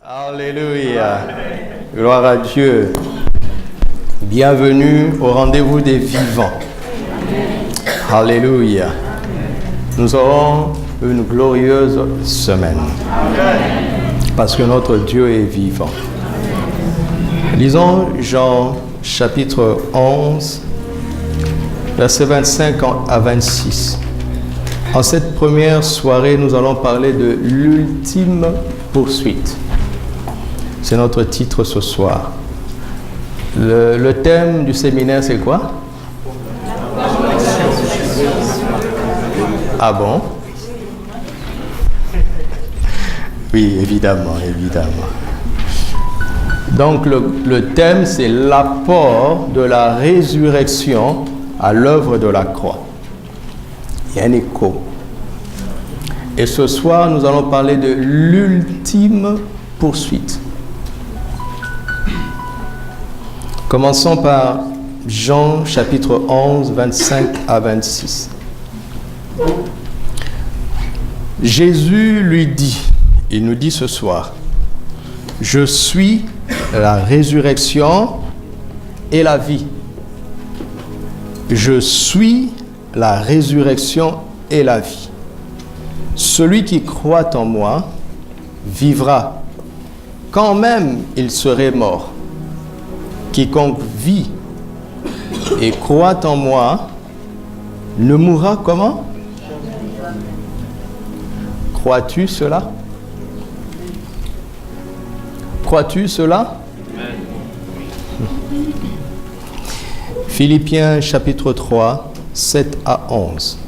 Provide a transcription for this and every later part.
Alléluia. Gloire à Dieu. Bienvenue au rendez-vous des vivants. Alléluia. Nous aurons une glorieuse semaine. Parce que notre Dieu est vivant. Lisons Jean chapitre 11, versets 25 à 26. En cette première soirée, nous allons parler de l'ultime poursuite. C'est notre titre ce soir. Le thème du séminaire, c'est quoi? Ah bon? Oui, évidemment. Donc, le thème, c'est l'apport de la résurrection à l'œuvre de la croix. Il y a un écho. Et ce soir, nous allons parler de l'ultime poursuite. Commençons par Jean chapitre 11, 25 à 26. Jésus lui dit, il nous dit ce soir, « Je suis la résurrection et la vie. Je suis la résurrection et la vie. Celui qui croit en moi vivra, quand même il serait mort. Quiconque vit et croit en moi ne mourra comment? Crois-tu cela? Crois-tu cela? Philippiens chapitre 3, 7 à 11.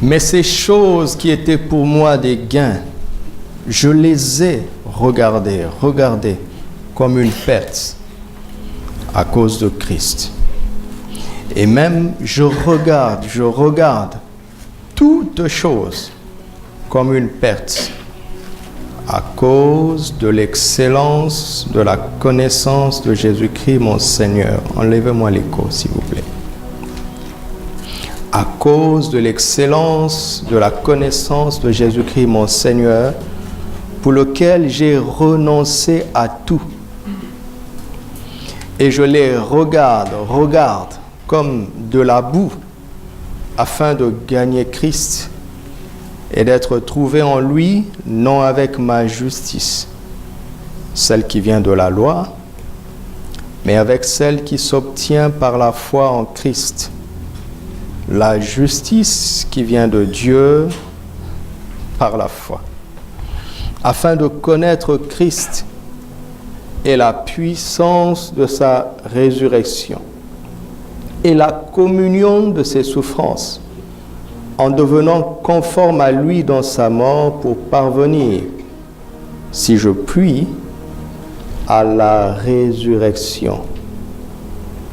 Mais ces choses qui étaient pour moi des gains, je les ai regardées comme une perte à cause de Christ. Et même je regarde toutes choses comme une perte à cause de l'excellence de la connaissance de Jésus-Christ mon Seigneur. Enlevez-moi l'écho, s'il vous plaît. À cause de l'excellence de la connaissance de Jésus-Christ mon Seigneur, pour lequel j'ai renoncé à tout. Et je les regarde comme de la boue, afin de gagner Christ et d'être trouvé en lui, non avec ma justice, celle qui vient de la loi, mais avec celle qui s'obtient par la foi en Christ. La justice qui vient de Dieu par la foi, afin de connaître Christ et la puissance de sa résurrection et la communion de ses souffrances, en devenant conforme à lui dans sa mort pour parvenir, si je puis, à la résurrection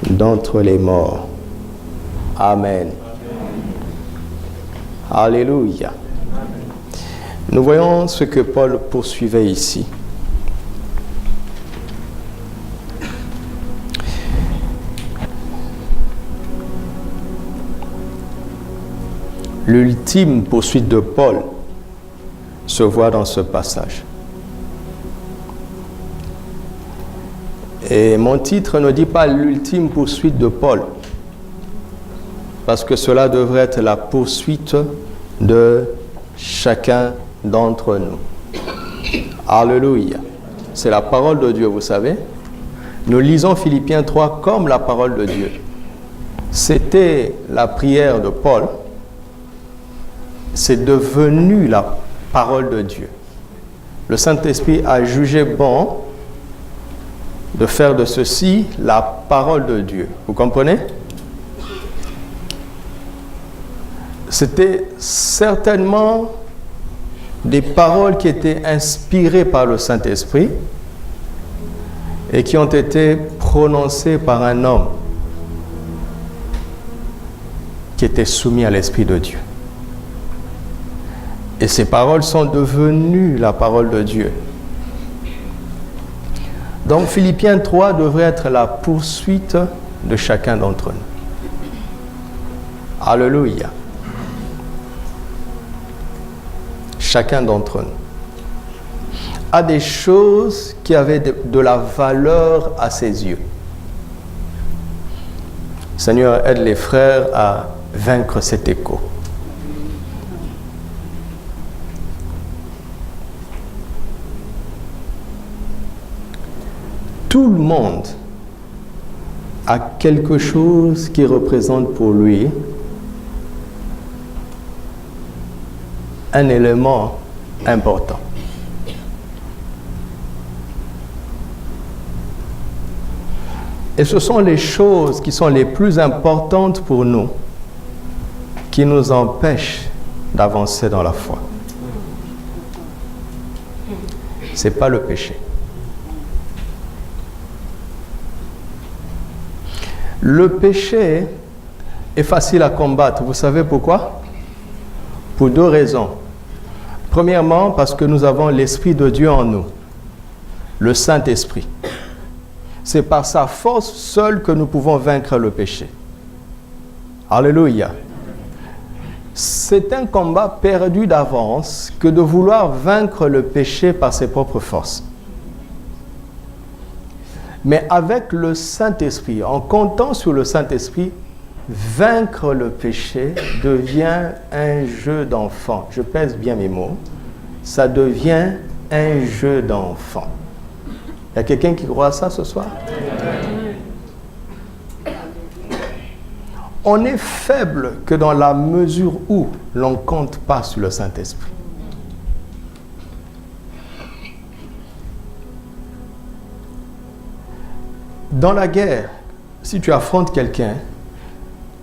d'entre les morts. Amen. Alléluia. Nous voyons ce que Paul poursuivait ici. L'ultime poursuite de Paul se voit dans ce passage. Et mon titre ne dit pas l'ultime poursuite de Paul, parce que cela devrait être la poursuite de chacun d'entre nous. Alléluia. C'est la parole de Dieu, vous savez. Nous lisons Philippiens 3 comme la parole de Dieu. C'était la prière de Paul. C'est devenu la parole de Dieu. Le Saint-Esprit a jugé bon de faire de ceci la parole de Dieu. Vous comprenez? C'était certainement des paroles qui étaient inspirées par le Saint-Esprit et qui ont été prononcées par un homme qui était soumis à l'Esprit de Dieu. Et ces paroles sont devenues la parole de Dieu. Donc Philippiens 3 devrait être la poursuite de chacun d'entre nous. Alléluia. Chacun d'entre nous a des choses qui avaient de la valeur à ses yeux. Seigneur, aide les frères à vaincre cet écho. Tout le monde a quelque chose qui représente pour lui un élément important. Et ce sont les choses qui sont les plus importantes pour nous qui nous empêchent d'avancer dans la foi. Ce n'est pas le péché. Le péché est facile à combattre. Vous savez pourquoi? Pour deux raisons. Premièrement, parce que nous avons l'Esprit de Dieu en nous, le Saint-Esprit. C'est par sa force seule que nous pouvons vaincre le péché. Alléluia. C'est un combat perdu d'avance que de vouloir vaincre le péché par ses propres forces. Mais avec le Saint-Esprit, en comptant sur le Saint-Esprit, vaincre le péché devient un jeu d'enfant. Je pèse bien mes mots. Ça devient un jeu d'enfant. Il y a quelqu'un qui croit à ça ce soir? On est faible que dans la mesure où l'on ne compte pas sur le Saint-Esprit. Dans la guerre, si tu affrontes quelqu'un,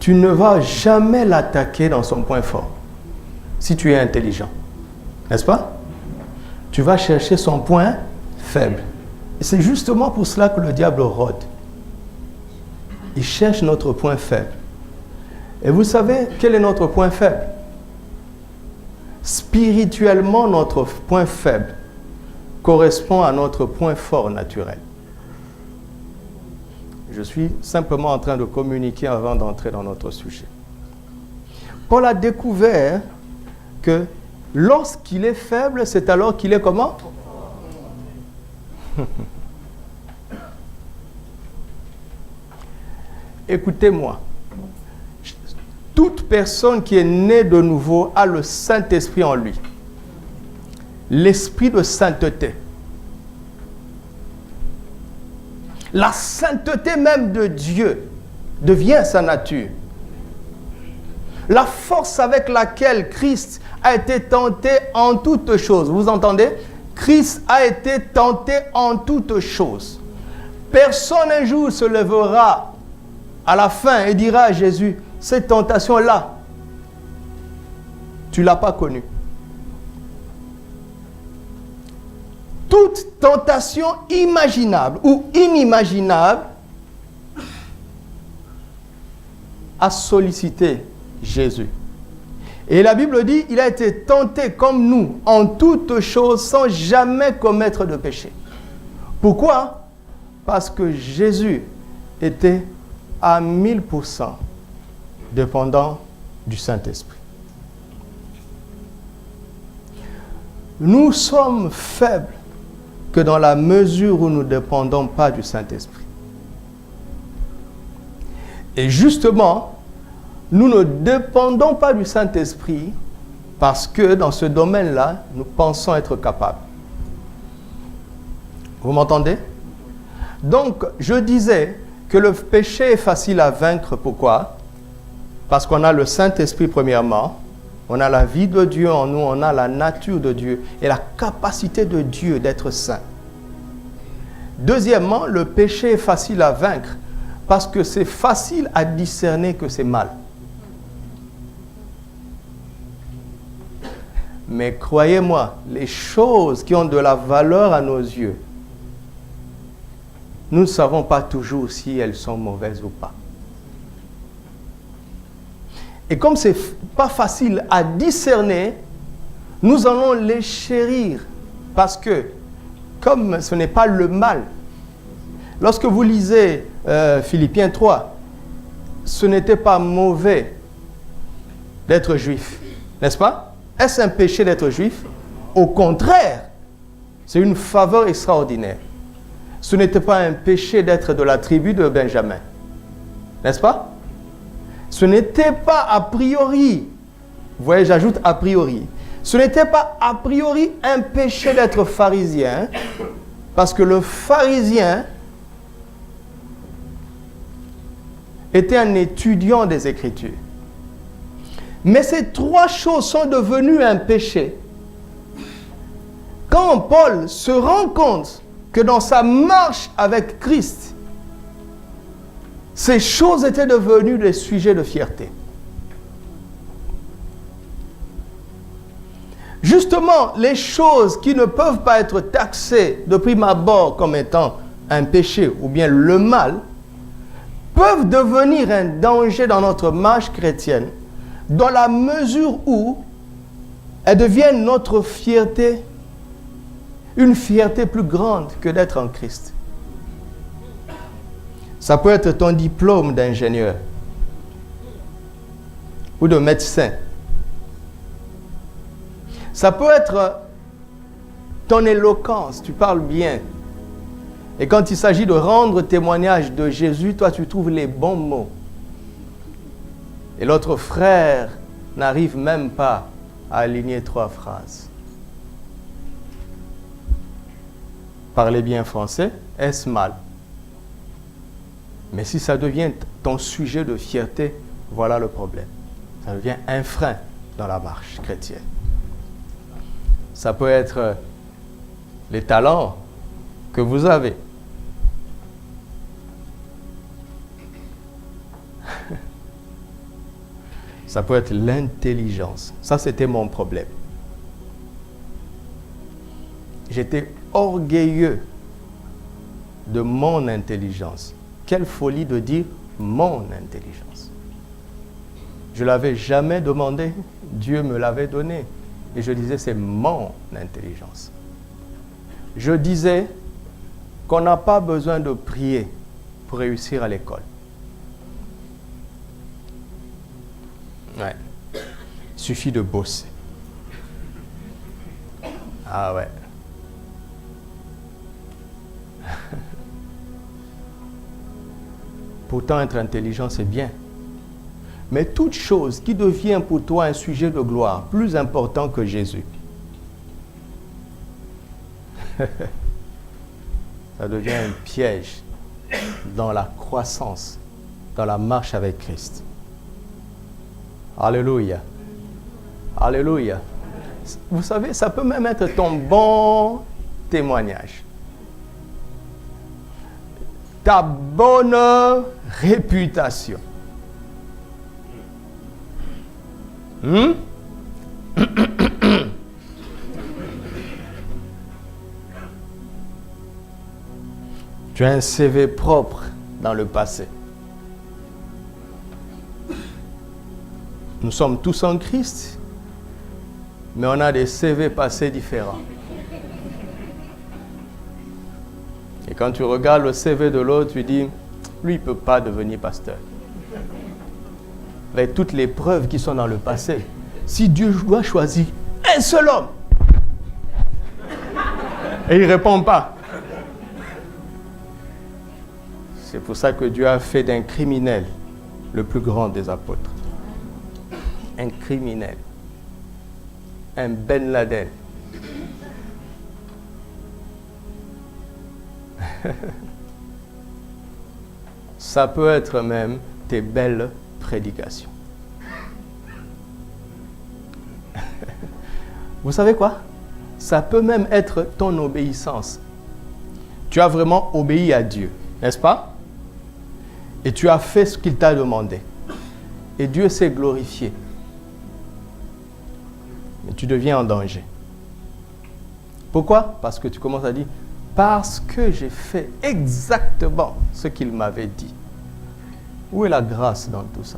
tu ne vas jamais l'attaquer dans son point fort. Si tu es intelligent, n'est-ce pas? Tu vas chercher son point faible. Et c'est justement pour cela que le diable rôde. Il cherche notre point faible. Et vous savez quel est notre point faible? Spirituellement, notre point faible correspond à notre point fort naturel. Je suis simplement en train de communiquer avant d'entrer dans notre sujet. Paul a découvert que lorsqu'il est faible, c'est alors qu'il est comment? Écoutez-moi. Toute personne qui est née de nouveau a le Saint-Esprit en lui. L'esprit de sainteté. La sainteté même de Dieu devient sa nature. La force avec laquelle Christ a été tenté en toutes choses. Vous entendez? Christ a été tenté en toutes choses. Personne un jour se lèvera à la fin et dira à Jésus, cette tentation-là, tu ne l'as pas connue. Toute tentation imaginable ou inimaginable a sollicité Jésus. Et la Bible dit, il a été tenté comme nous en toutes choses sans jamais commettre de péché. Pourquoi? Parce que Jésus était à 1000% dépendant du Saint-Esprit. Nous sommes faibles que dans la mesure où nous ne dépendons pas du Saint-Esprit. Et justement, nous ne dépendons pas du Saint-Esprit parce que dans ce domaine-là, nous pensons être capables. Vous m'entendez? Donc, je disais que le péché est facile à vaincre. Pourquoi? Parce qu'on a le Saint-Esprit premièrement, on a la vie de Dieu en nous, on a la nature de Dieu et la capacité de Dieu d'être saint. Deuxièmement, le péché est facile à vaincre parce que c'est facile à discerner que c'est mal. Mais croyez-moi, les choses qui ont de la valeur à nos yeux, nous ne savons pas toujours si elles sont mauvaises ou pas. Et comme ce n'est pas facile à discerner, nous allons les chérir parce que, comme ce n'est pas le mal, lorsque vous lisez Philippiens 3, ce n'était pas mauvais d'être juif, n'est-ce pas? Est-ce un péché d'être juif? Au contraire, c'est une faveur extraordinaire. Ce n'était pas un péché d'être de la tribu de Benjamin, n'est-ce pas? Ce n'était pas a priori, vous voyez, j'ajoute a priori, ce n'était pas a priori un péché d'être pharisien, parce que le pharisien était un étudiant des Écritures. Mais ces trois choses sont devenues un péché quand Paul se rend compte que dans sa marche avec Christ, ces choses étaient devenues des sujets de fierté. Justement, les choses qui ne peuvent pas être taxées de prime abord comme étant un péché ou bien le mal, peuvent devenir un danger dans notre marche chrétienne, dans la mesure où elles deviennent notre fierté, une fierté plus grande que d'être en Christ. Ça peut être ton diplôme d'ingénieur ou de médecin. Ça peut être ton éloquence, tu parles bien. Et quand il s'agit de rendre témoignage de Jésus, toi tu trouves les bons mots. Et l'autre frère n'arrive même pas à aligner 3 phrases. Parler bien français, est-ce mal? Mais si ça devient ton sujet de fierté, voilà le problème. Ça devient un frein dans la marche chrétienne. Ça peut être les talents que vous avez. Ça peut être l'intelligence. Ça, c'était mon problème. J'étais orgueilleux de mon intelligence. Quelle folie de dire mon intelligence. Je ne l'avais jamais demandé. Dieu me l'avait donné. Et je disais, c'est mon intelligence. Je disais qu'on n'a pas besoin de prier pour réussir à l'école. Ouais. Il suffit de bosser. Ah ouais. Pourtant, être intelligent, c'est bien. Mais toute chose qui devient pour toi un sujet de gloire plus important que Jésus, ça devient un piège dans la croissance, dans la marche avec Christ. Alléluia. Alléluia. Vous savez, ça peut même être ton bon témoignage. Ta bonne réputation. Tu as un CV propre dans le passé. Nous sommes tous en Christ, mais on a des CV passés différents. Et quand tu regardes le CV de l'autre, tu dis, lui, il ne peut pas devenir pasteur. Avec toutes les preuves qui sont dans le passé, si Dieu doit choisir un seul homme, et il ne répond pas. C'est pour ça que Dieu a fait d'un criminel le plus grand des apôtres. Un criminel. Un Ben Laden. Ça peut être même tes belles prédications. Vous savez quoi? Ça peut même être ton obéissance. Tu as vraiment obéi à Dieu, n'est-ce pas? Et tu as fait ce qu'il t'a demandé. Et Dieu s'est glorifié. Mais tu deviens en danger. Pourquoi? Parce que tu commences à dire, parce que j'ai fait exactement ce qu'il m'avait dit. Où est la grâce dans tout ça?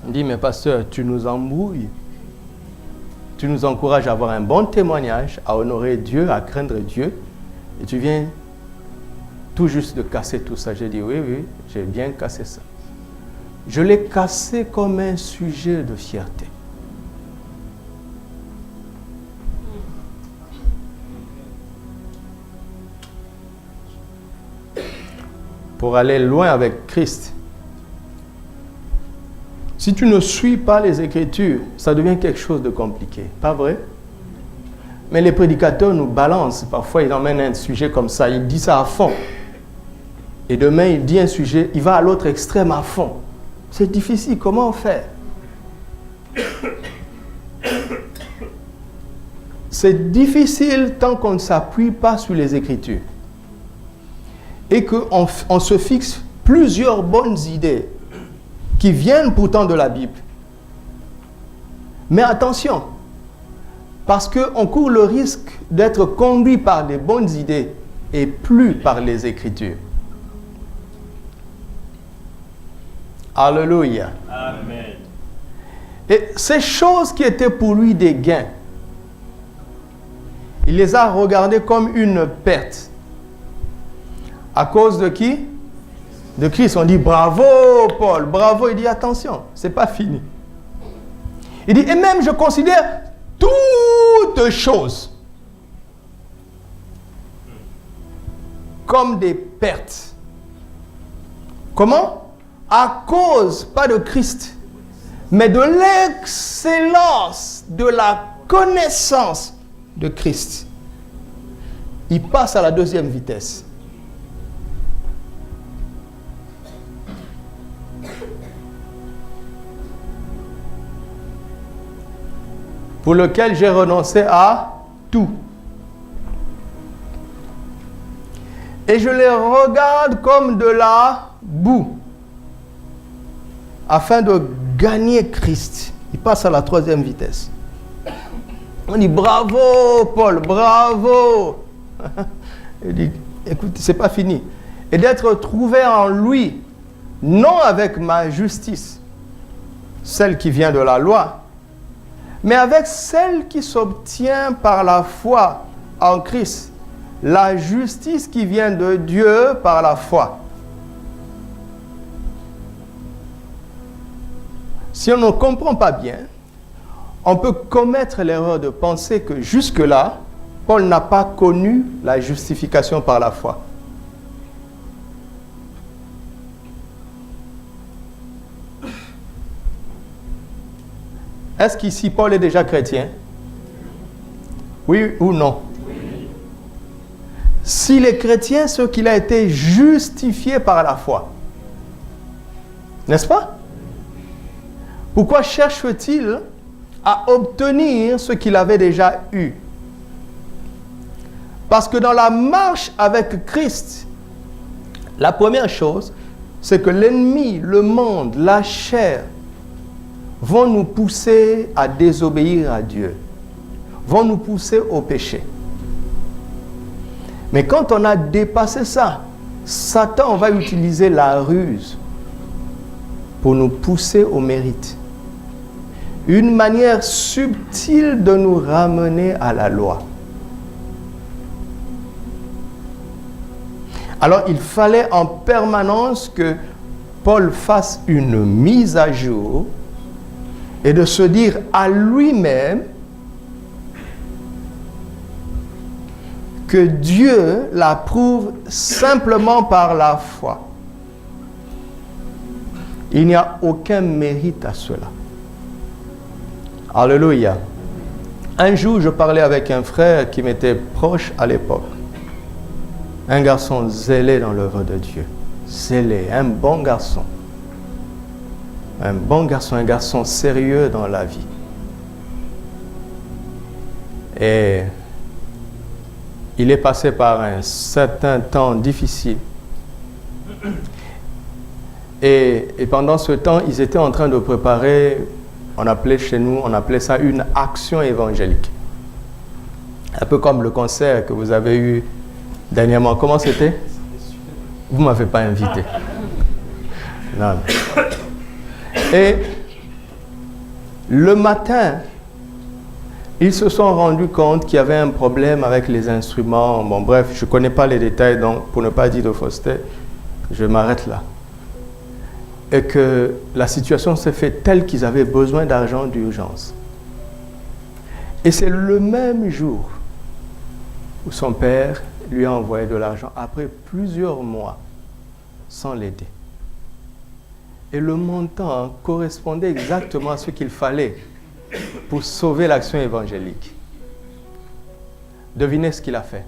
On dit, mais pasteur, tu nous embrouilles. Tu nous encourages à avoir un bon témoignage, à honorer Dieu, à craindre Dieu. Et tu viens tout juste de casser tout ça. J'ai dit, oui, j'ai bien cassé ça. Je l'ai cassé comme un sujet de fierté. Pour aller loin avec Christ, si tu ne suis pas les Écritures, ça devient quelque chose de compliqué. Pas vrai? Mais les prédicateurs nous balancent. Parfois, ils emmènent un sujet comme ça. Il dit ça à fond. Et demain, il dit un sujet, il va à l'autre extrême à fond. C'est difficile. Comment on fait? C'est difficile tant qu'on ne s'appuie pas sur les Écritures. Et qu'on se fixe plusieurs bonnes idées qui viennent pourtant de la Bible. Mais attention, parce qu'on court le risque d'être conduit par les bonnes idées et plus par les Écritures. Alléluia. Amen. Et ces choses qui étaient pour lui des gains, il les a regardées comme une perte. À cause de qui? De Christ. On dit bravo Paul, bravo. Il dit attention, c'est pas fini. Il dit et même je considère toutes choses comme des pertes. Comment? À cause, pas de Christ, mais de l'excellence de la connaissance de Christ. Il passe à la deuxième vitesse. Pour lequel j'ai renoncé à tout. Et je les regarde comme de la boue, afin de gagner Christ. Il passe à la troisième vitesse. On dit bravo Paul, bravo. Il dit écoute, c'est pas fini. Et d'être trouvé en lui, non avec ma justice, celle qui vient de la loi, mais avec celle qui s'obtient par la foi en Christ, la justice qui vient de Dieu par la foi. Si on ne comprend pas bien, on peut commettre l'erreur de penser que jusque-là, Paul n'a pas connu la justification par la foi. Est-ce qu'ici Paul est déjà chrétien? Oui ou non? Oui. S'il est chrétien, c'est qu'il a été justifié par la foi. N'est-ce pas? Pourquoi cherche-t-il à obtenir ce qu'il avait déjà eu? Parce que dans la marche avec Christ, la première chose, c'est que l'ennemi, le monde, la chair, vont nous pousser à désobéir à Dieu, vont nous pousser au péché. Mais quand on a dépassé ça, Satan va utiliser la ruse pour nous pousser au mérite. Une manière subtile de nous ramener à la loi. Alors il fallait en permanence que Paul fasse une mise à jour et de se dire à lui-même que Dieu l'approuve simplement par la foi. Il n'y a aucun mérite à cela. Alléluia. Un jour, je parlais avec un frère qui m'était proche à l'époque. Un garçon zélé dans l'œuvre de Dieu. Zélé, un bon garçon. Un bon garçon, un garçon sérieux dans la vie. Et il est passé par un certain temps difficile. Et pendant ce temps, ils étaient en train de préparer, on appelait ça une action évangélique. Un peu comme le concert que vous avez eu dernièrement. Comment c'était? Vous ne m'avez pas invité. Non. Et le matin, ils se sont rendus compte qu'il y avait un problème avec les instruments. Bon, bref, je ne connais pas les détails, donc pour ne pas dire de fausseté, je m'arrête là. Et que la situation s'est faite telle qu'ils avaient besoin d'argent d'urgence. Et c'est le même jour où son père lui a envoyé de l'argent après plusieurs mois sans l'aider. Et le montant correspondait exactement à ce qu'il fallait pour sauver l'action évangélique. Devinez ce qu'il a fait.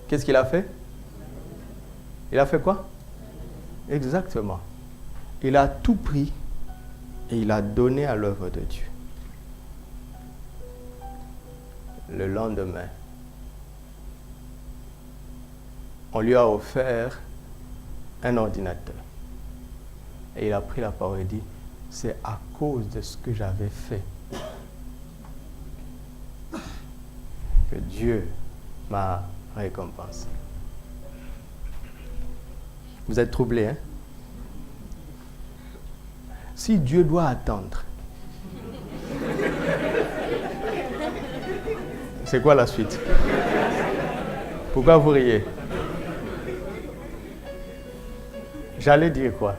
Qu'est-ce qu'il a fait? Il a fait quoi? Exactement. Il a tout pris et il a donné à l'œuvre de Dieu. Le lendemain, on lui a offert un ordinateur. Et il a pris la parole et dit, c'est à cause de ce que j'avais fait que Dieu m'a récompensé. Vous êtes troublés, hein? Si Dieu doit attendre, c'est quoi la suite? Pourquoi vous riez? J'allais dire quoi?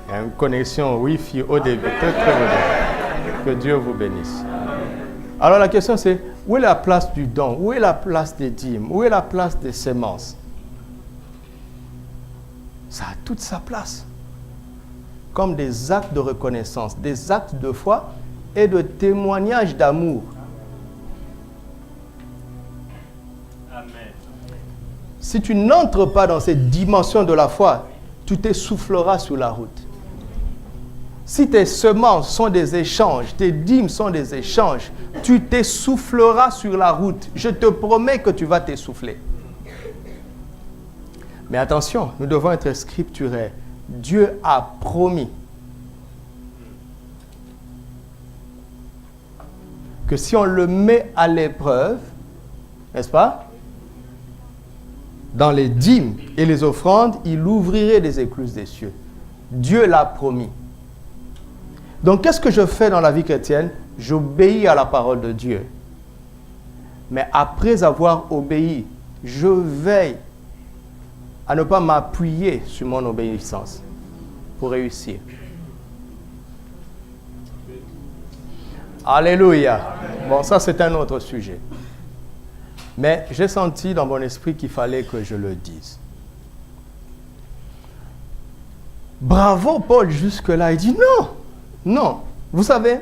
Il y a une connexion Wi-Fi au début, très très bien. Que Dieu vous bénisse. Alors la question c'est, où est la place du don? Où est la place des dîmes? Où est la place des semences? Ça a toute sa place. Comme des actes de reconnaissance, des actes de foi et de témoignage d'amour. Amen. Si tu n'entres pas dans cette dimension de la foi, tu t'essouffleras sur la route. Si tes semences sont des échanges, tes dîmes sont des échanges, tu t'essouffleras sur la route. Je te promets que tu vas t'essouffler. Mais attention, nous devons être scripturaires. Dieu a promis que si on le met à l'épreuve, n'est-ce pas? Dans les dîmes et les offrandes, il ouvrirait les écluses des cieux. Dieu l'a promis. Donc, qu'est-ce que je fais dans la vie chrétienne? J'obéis à la parole de Dieu. Mais après avoir obéi, je veille à ne pas m'appuyer sur mon obéissance pour réussir. Alléluia. Bon, ça c'est un autre sujet. Mais j'ai senti dans mon esprit qu'il fallait que je le dise. Bravo Paul jusque-là. Il dit non. Vous savez,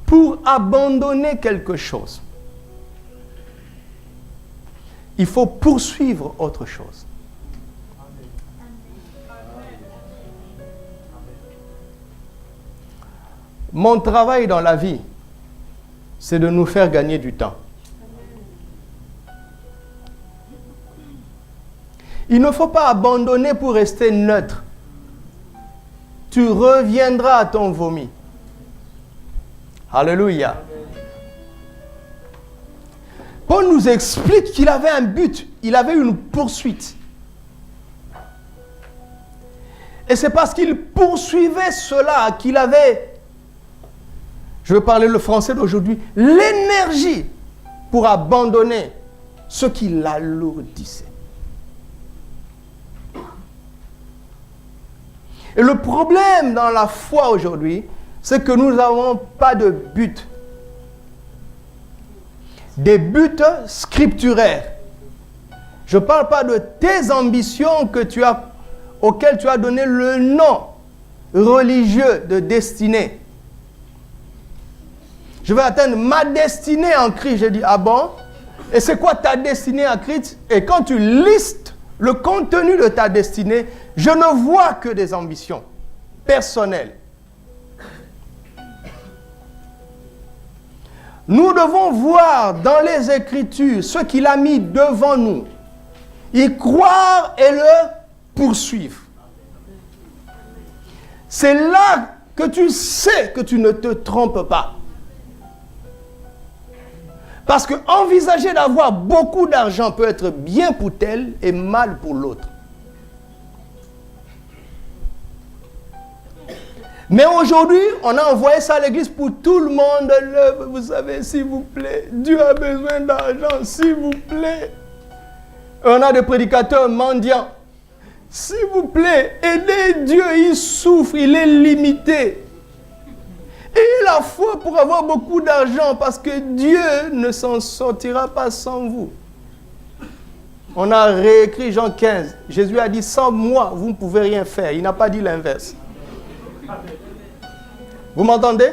pour abandonner quelque chose, il faut poursuivre autre chose. Mon travail dans la vie, c'est de nous faire gagner du temps. Il ne faut pas abandonner pour rester neutre. Tu reviendras à ton vomi. Alléluia. Paul nous explique qu'il avait un but, il avait une poursuite. Et c'est parce qu'il poursuivait cela qu'il avait, je vais parler le français d'aujourd'hui, l'énergie pour abandonner ce qui l'alourdissait. Et le problème dans la foi aujourd'hui, c'est que nous n'avons pas de but. Des buts scripturaires. Je ne parle pas de tes ambitions auxquelles tu as donné le nom religieux de destinée. Je vais atteindre ma destinée en Christ. Je dis, ah bon? Et c'est quoi ta destinée en Christ? Et quand tu listes le contenu de ta destinée, je ne vois que des ambitions personnelles. Nous devons voir dans les Écritures ce qu'il a mis devant nous. Y croire et le poursuivre. C'est là que tu sais que tu ne te trompes pas. Parce que envisager d'avoir beaucoup d'argent peut être bien pour tel et mal pour l'autre. Mais aujourd'hui, on a envoyé ça à l'église pour tout le monde. Vous savez, s'il vous plaît, Dieu a besoin d'argent, s'il vous plaît. On a des prédicateurs mendiants. S'il vous plaît, aidez Dieu, il souffre, il est limité. Ayez la foi pour avoir beaucoup d'argent parce que Dieu ne s'en sortira pas sans vous. On a réécrit Jean 15. Jésus a dit, sans moi, vous ne pouvez rien faire. Il n'a pas dit l'inverse. Vous m'entendez?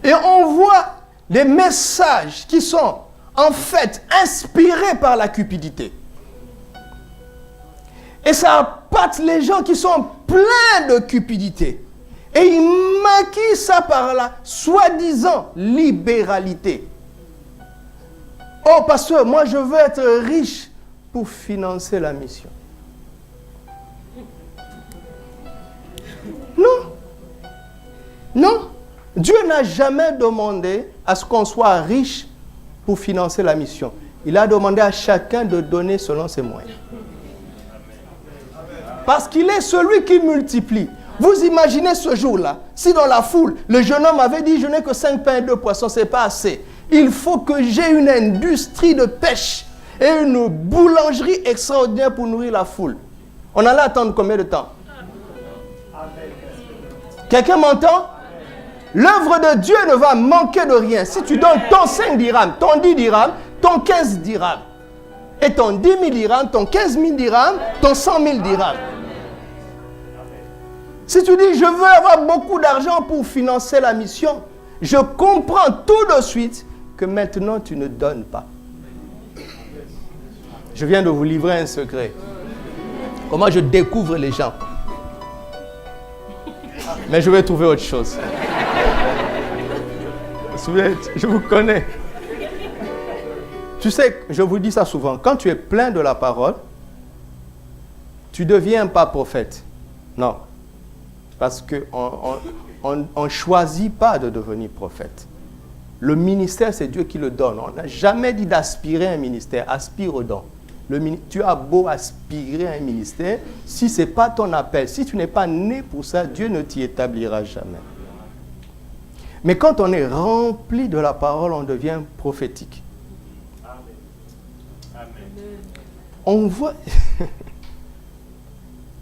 Et on voit des messages qui sont en fait inspirés par la cupidité. Et ça appâte les gens qui sont pleins de cupidité. Et ils maquillent ça par la soi-disant libéralité. Oh pasteur, moi je veux être riche pour financer la mission. Non. Non. Dieu n'a jamais demandé à ce qu'on soit riche pour financer la mission. Il a demandé à chacun de donner selon ses moyens. Parce qu'il est celui qui multiplie. Vous imaginez ce jour-là, si dans la foule, le jeune homme avait dit, je n'ai que 5 pains et 2 poissons, ce n'est pas assez. Il faut que j'ai une industrie de pêche et une boulangerie extraordinaire pour nourrir la foule. On allait attendre combien de temps? Quelqu'un m'entend? L'œuvre de Dieu ne va manquer de rien. Si tu donnes ton 5 dirhams, ton 10 dirhams, ton 15 dirhams, et ton 10 000 dirhams, ton 15 000 dirhams, ton 100 000 dirhams. Si tu dis, je veux avoir beaucoup d'argent pour financer la mission, je comprends tout de suite que maintenant tu ne donnes pas. Je viens de vous livrer un secret. Comment je découvre les gens. Mais je vais trouver autre chose. Je vous connais. Tu sais, je vous dis ça souvent, quand tu es plein de la parole, tu ne deviens pas prophète. Non. Parce qu'on ne choisit pas de devenir prophète. Le ministère, c'est Dieu qui le donne. On n'a jamais dit d'aspirer à un ministère. Aspire au don. Tu as beau aspirer à un ministère, si ce n'est pas ton appel, si tu n'es pas né pour ça, Dieu ne t'y établira jamais. Mais quand on est rempli de la parole, on devient prophétique. Amen. On voit...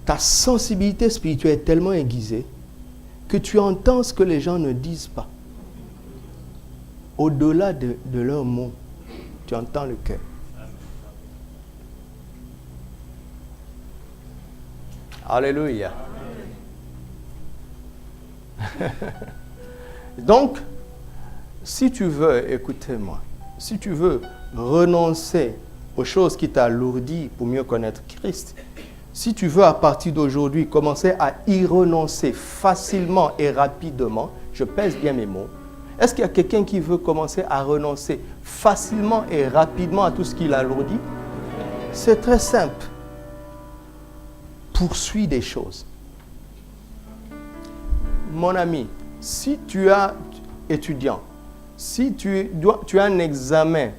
Ta sensibilité spirituelle est tellement aiguisée que tu entends ce que les gens ne disent pas. Au-delà de leurs mots, tu entends le cœur. Alléluia. Donc, si tu veux, écoutez-moi, si tu veux renoncer aux choses qui t'alourdissent pour mieux connaître Christ, si tu veux à partir d'aujourd'hui commencer à y renoncer facilement et rapidement, je pèse bien mes mots, est-ce qu'il y a quelqu'un qui veut commencer à renoncer facilement et rapidement à tout ce qui l'alourdit? C'est très simple. Poursuis des choses. Mon ami, si tu es étudiant, si tu as un examen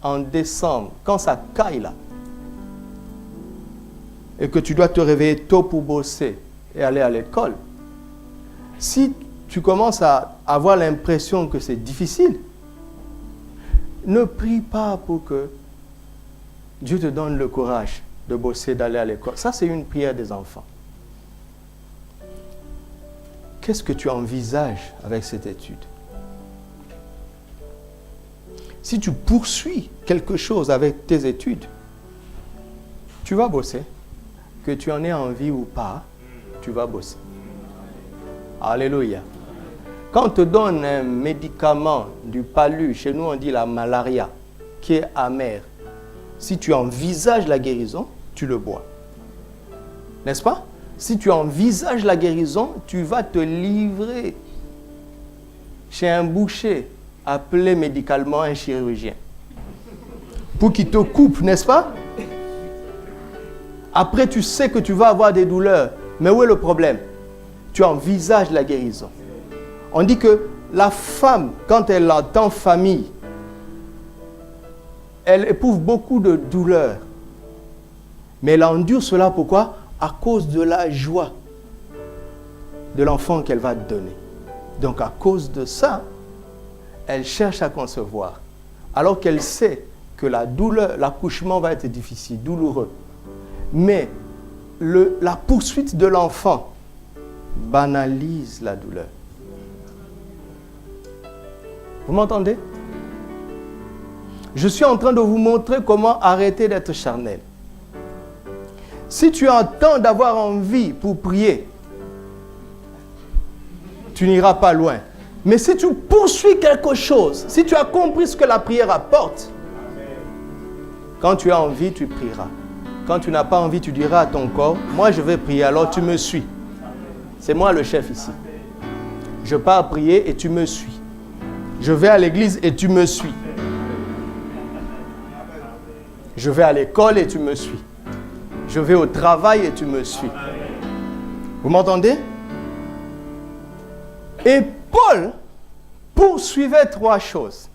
en décembre, quand ça caille là, et que tu dois te réveiller tôt pour bosser et aller à l'école, si tu commences à avoir l'impression que c'est difficile, ne prie pas pour que Dieu te donne le courage de bosser, d'aller à l'école. Ça, c'est une prière des enfants. Qu'est-ce que tu envisages avec cette étude? Si tu poursuis quelque chose avec tes études, tu vas bosser. Que tu en aies envie ou pas, tu vas bosser. Alléluia. Quand on te donne un médicament du palu, chez nous on dit la malaria, qui est amer, si tu envisages la guérison, tu le bois. N'est-ce pas? Si tu envisages la guérison, tu vas te livrer chez un boucher, appelez médicalement un chirurgien. Pour qu'il te coupe, n'est-ce pas? Après, tu sais que tu vas avoir des douleurs. Mais où est le problème? Tu envisages la guérison. On dit que la femme, quand elle entend famille, elle éprouve beaucoup de douleurs. Mais elle endure cela, pourquoi? À cause de la joie de l'enfant qu'elle va donner. Donc à cause de ça, elle cherche à concevoir. Alors qu'elle sait que la douleur, l'accouchement va être difficile, douloureux. Mais la poursuite de l'enfant banalise la douleur. Vous m'entendez? Je suis en train de vous montrer comment arrêter d'être charnel. Si tu entends d'avoir envie pour prier, tu n'iras pas loin. Mais si tu poursuis quelque chose, si tu as compris ce que la prière apporte, quand tu as envie, tu prieras. Quand tu n'as pas envie, tu diras à ton corps, moi je vais prier, alors tu me suis. C'est moi le chef ici. Je pars prier et tu me suis. Je vais à l'église et tu me suis. Je vais à l'école et tu me suis. Je vais au travail et tu me suis. Vous m'entendez? Et Paul poursuivait 3 choses.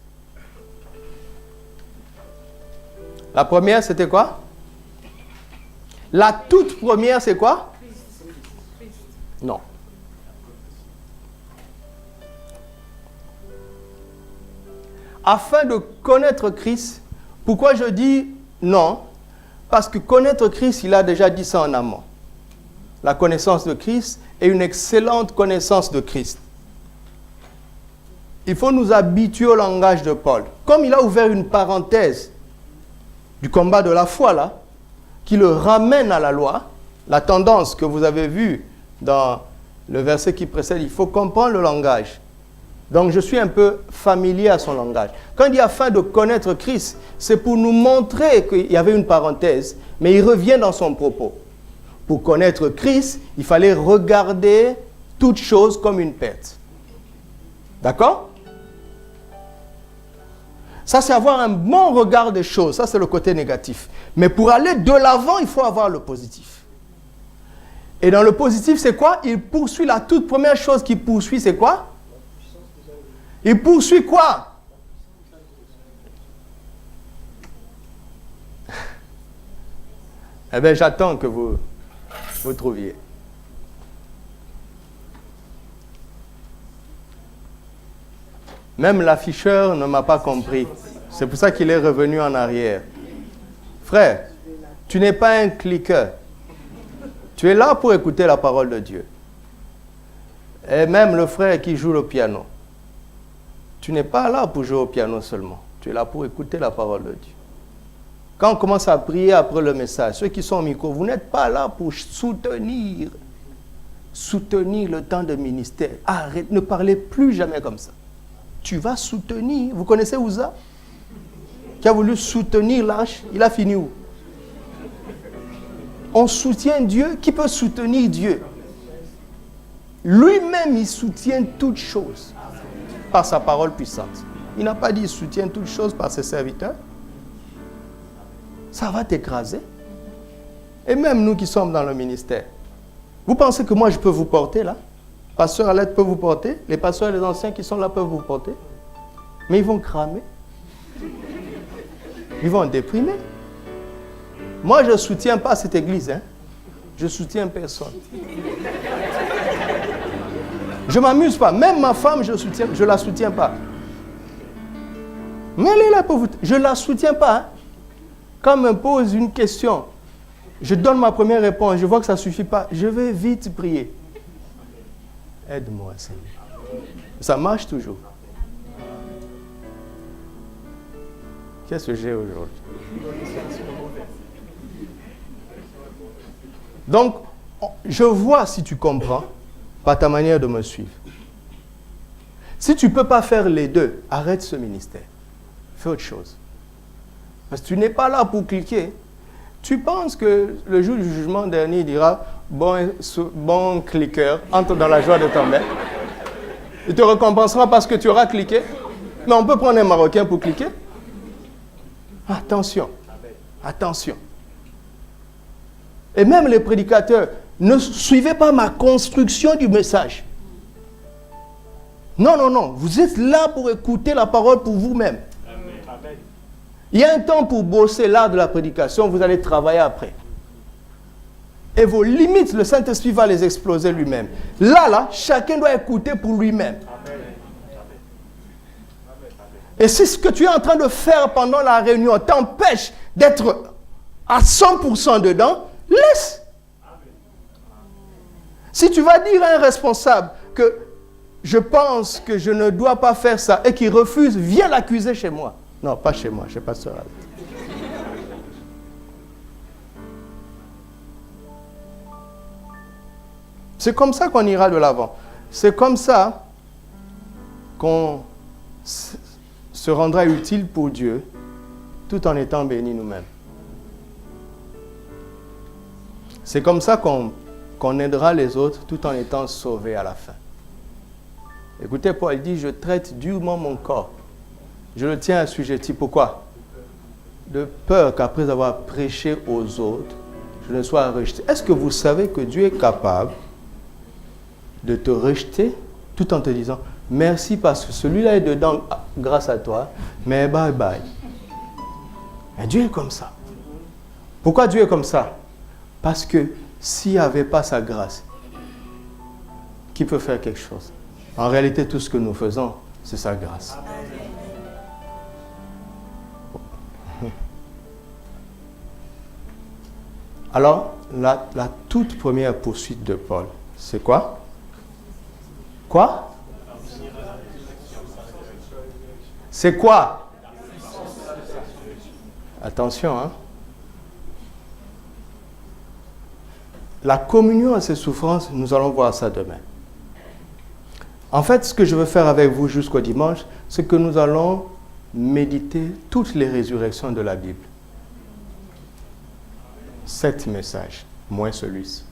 La première, c'était quoi? La toute première, c'est quoi? Non. Afin de connaître Christ, pourquoi je dis non? Parce que connaître Christ, il a déjà dit ça en amont. La connaissance de Christ est une excellente connaissance de Christ. Il faut nous habituer au langage de Paul. Comme il a ouvert une parenthèse du combat de la foi, là, qui le ramène à la loi, la tendance que vous avez vue dans le verset qui précède, il faut comprendre le langage. Donc je suis un peu familier à son langage. Quand il dit afin de connaître Christ, c'est pour nous montrer qu'il y avait une parenthèse, mais il revient dans son propos. Pour connaître Christ, il fallait regarder toute chose comme une perte. D'accord? Ça, c'est avoir un bon regard des choses. Ça, c'est le côté négatif. Mais pour aller de l'avant, il faut avoir le positif. Et dans le positif, c'est quoi? Il poursuit la toute première chose qu'il poursuit, c'est quoi? Il poursuit quoi? Eh bien, j'attends que vous trouviez. Même l'afficheur ne m'a pas compris. C'est pour ça qu'il est revenu en arrière. Frère, tu n'es pas un cliqueur. Tu es là pour écouter la parole de Dieu. Et même le frère qui joue le piano. Tu n'es pas là pour jouer au piano seulement. Tu es là pour écouter la parole de Dieu. Quand on commence à prier après le message, ceux qui sont au micro, vous n'êtes pas là pour soutenir le temps de ministère. Arrête, ne parlez plus jamais comme ça. Tu vas soutenir. Vous connaissez Ouza? Qui a voulu soutenir l'arche, il a fini où? On soutient Dieu. Qui peut soutenir Dieu? Lui-même, il soutient toutes choses par sa parole puissante. Il n'a pas dit il soutient toutes choses par ses serviteurs. Ça va t'écraser. Et même nous qui sommes dans le ministère. Vous pensez que moi je peux vous porter là? Pasteur Alette peut vous porter? Les pasteurs et les anciens qui sont là peuvent vous porter? Mais ils vont cramer. Ils vont déprimer. Moi je ne soutiens pas cette église. Hein? Je soutiens personne. Je ne m'amuse pas. Même ma femme, je ne la soutiens pas. Mais elle est là pour vous. Je ne la soutiens pas. Hein? Quand on me pose une question, je donne ma première réponse. Je vois que ça ne suffit pas. Je vais vite prier. Aide-moi, Seigneur. Ça marche toujours. Qu'est-ce que j'ai aujourd'hui? Donc, je vois si tu comprends par ta manière de me suivre. Si tu ne peux pas faire les deux, arrête ce ministère. Fais autre chose. Parce que tu n'es pas là pour cliquer. Tu penses que le jour du jugement dernier, il dira, bon cliqueur, entre dans la joie de ton maître. Il te récompensera parce que tu auras cliqué. Mais on peut prendre un Marocain pour cliquer. Attention. Attention. Et même les prédicateurs, ne suivez pas ma construction du message. Non, non, non. Vous êtes là pour écouter la parole pour vous-même. Il y a un temps pour bosser l'art de la prédication, vous allez travailler après. Et vos limites, le Saint-Esprit va les exploser lui-même. Là, chacun doit écouter pour lui-même. Et si ce que tu es en train de faire pendant la réunion t'empêche d'être à 100% dedans, laisse. Si tu vas dire à un responsable que je pense que je ne dois pas faire ça et qu'il refuse, viens l'accuser chez moi. Non, pas chez moi, chez Pasteur Albert. C'est comme ça qu'on ira de l'avant. C'est comme ça qu'on se rendra utile pour Dieu tout en étant béni nous-mêmes. C'est comme ça qu'on aidera les autres tout en étant sauvés à la fin. Écoutez, Paul dit, je traite durement mon corps. Je le tiens assujetti. Pourquoi? De peur qu'après avoir prêché aux autres, je ne sois rejeté. Est-ce que vous savez que Dieu est capable de te rejeter tout en te disant merci parce que celui-là est dedans grâce à toi, mais bye bye. Mais Dieu est comme ça. Pourquoi Dieu est comme ça? Parce que s'il n'y avait pas sa grâce, qui peut faire quelque chose? En réalité, tout ce que nous faisons, c'est sa grâce. Alors, la toute première poursuite de Paul, c'est quoi? Quoi? C'est quoi? Attention, hein? La communion à ses souffrances, nous allons voir ça demain. En fait, ce que je veux faire avec vous jusqu'au dimanche, c'est que nous allons méditer toutes les résurrections de la Bible. 7 messages, moins celui-ci.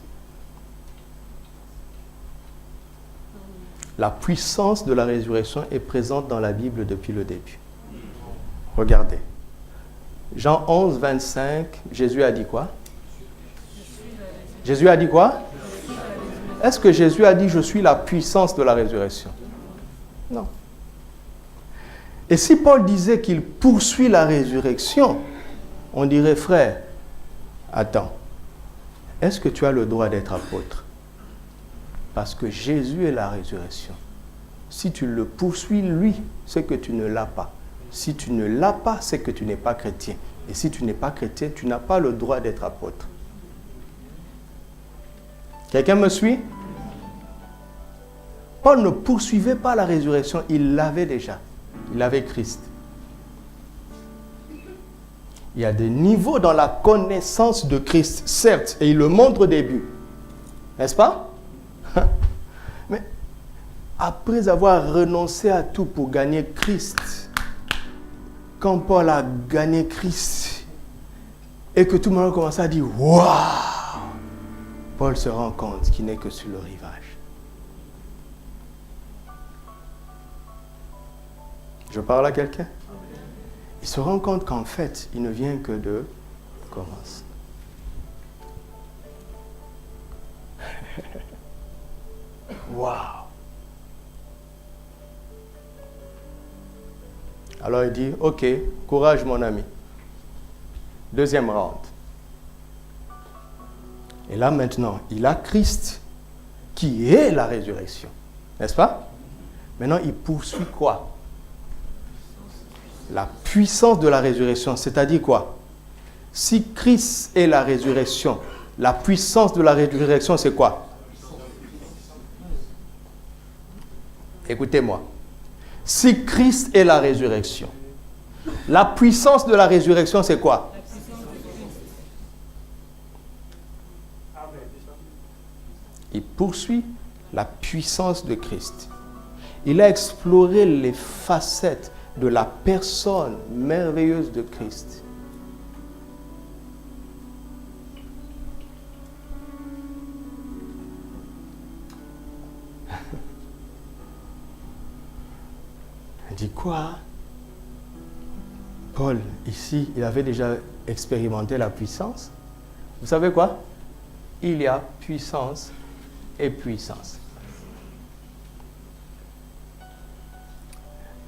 La puissance de la résurrection est présente dans la Bible depuis le début. Regardez. Jean 11, 25, Jésus a dit quoi? Jésus a dit quoi? Est-ce que Jésus a dit « Je suis la puissance de la résurrection » ? Non. Et si Paul disait qu'il poursuit la résurrection, on dirait « Frère, attends, est-ce que tu as le droit d'être apôtre? Parce que Jésus est la résurrection. Si tu le poursuis, lui, c'est que tu ne l'as pas. Si tu ne l'as pas, c'est que tu n'es pas chrétien. Et si tu n'es pas chrétien, tu n'as pas le droit d'être apôtre. Quelqu'un me suit? Paul ne poursuivait pas la résurrection, il l'avait déjà. Il avait Christ. Il y a des niveaux dans la connaissance de Christ, certes, et il le montre au début. N'est-ce pas? Mais après avoir renoncé à tout pour gagner Christ, quand Paul a gagné Christ, et que tout le monde commence à dire « Waouh !» Paul se rend compte qu'il n'est que sur le rivage. Je parle à quelqu'un? Il se rend compte qu'en fait, il ne vient que de commencer. Waouh! Alors il dit, ok, courage mon ami. Deuxième round. Et là maintenant, il a Christ qui est la résurrection. N'est-ce pas? Maintenant, il poursuit quoi? La puissance de la résurrection, c'est-à-dire quoi? Si Christ est la résurrection, la puissance de la résurrection, c'est quoi? Écoutez-moi. Si Christ est la résurrection, la puissance de la résurrection, c'est quoi? Il poursuit la puissance de Christ. Il a exploré les facettes de la personne merveilleuse de Christ. Elle dit quoi? Paul, ici, il avait déjà expérimenté la puissance. Vous savez quoi? Il y a puissance et puissance.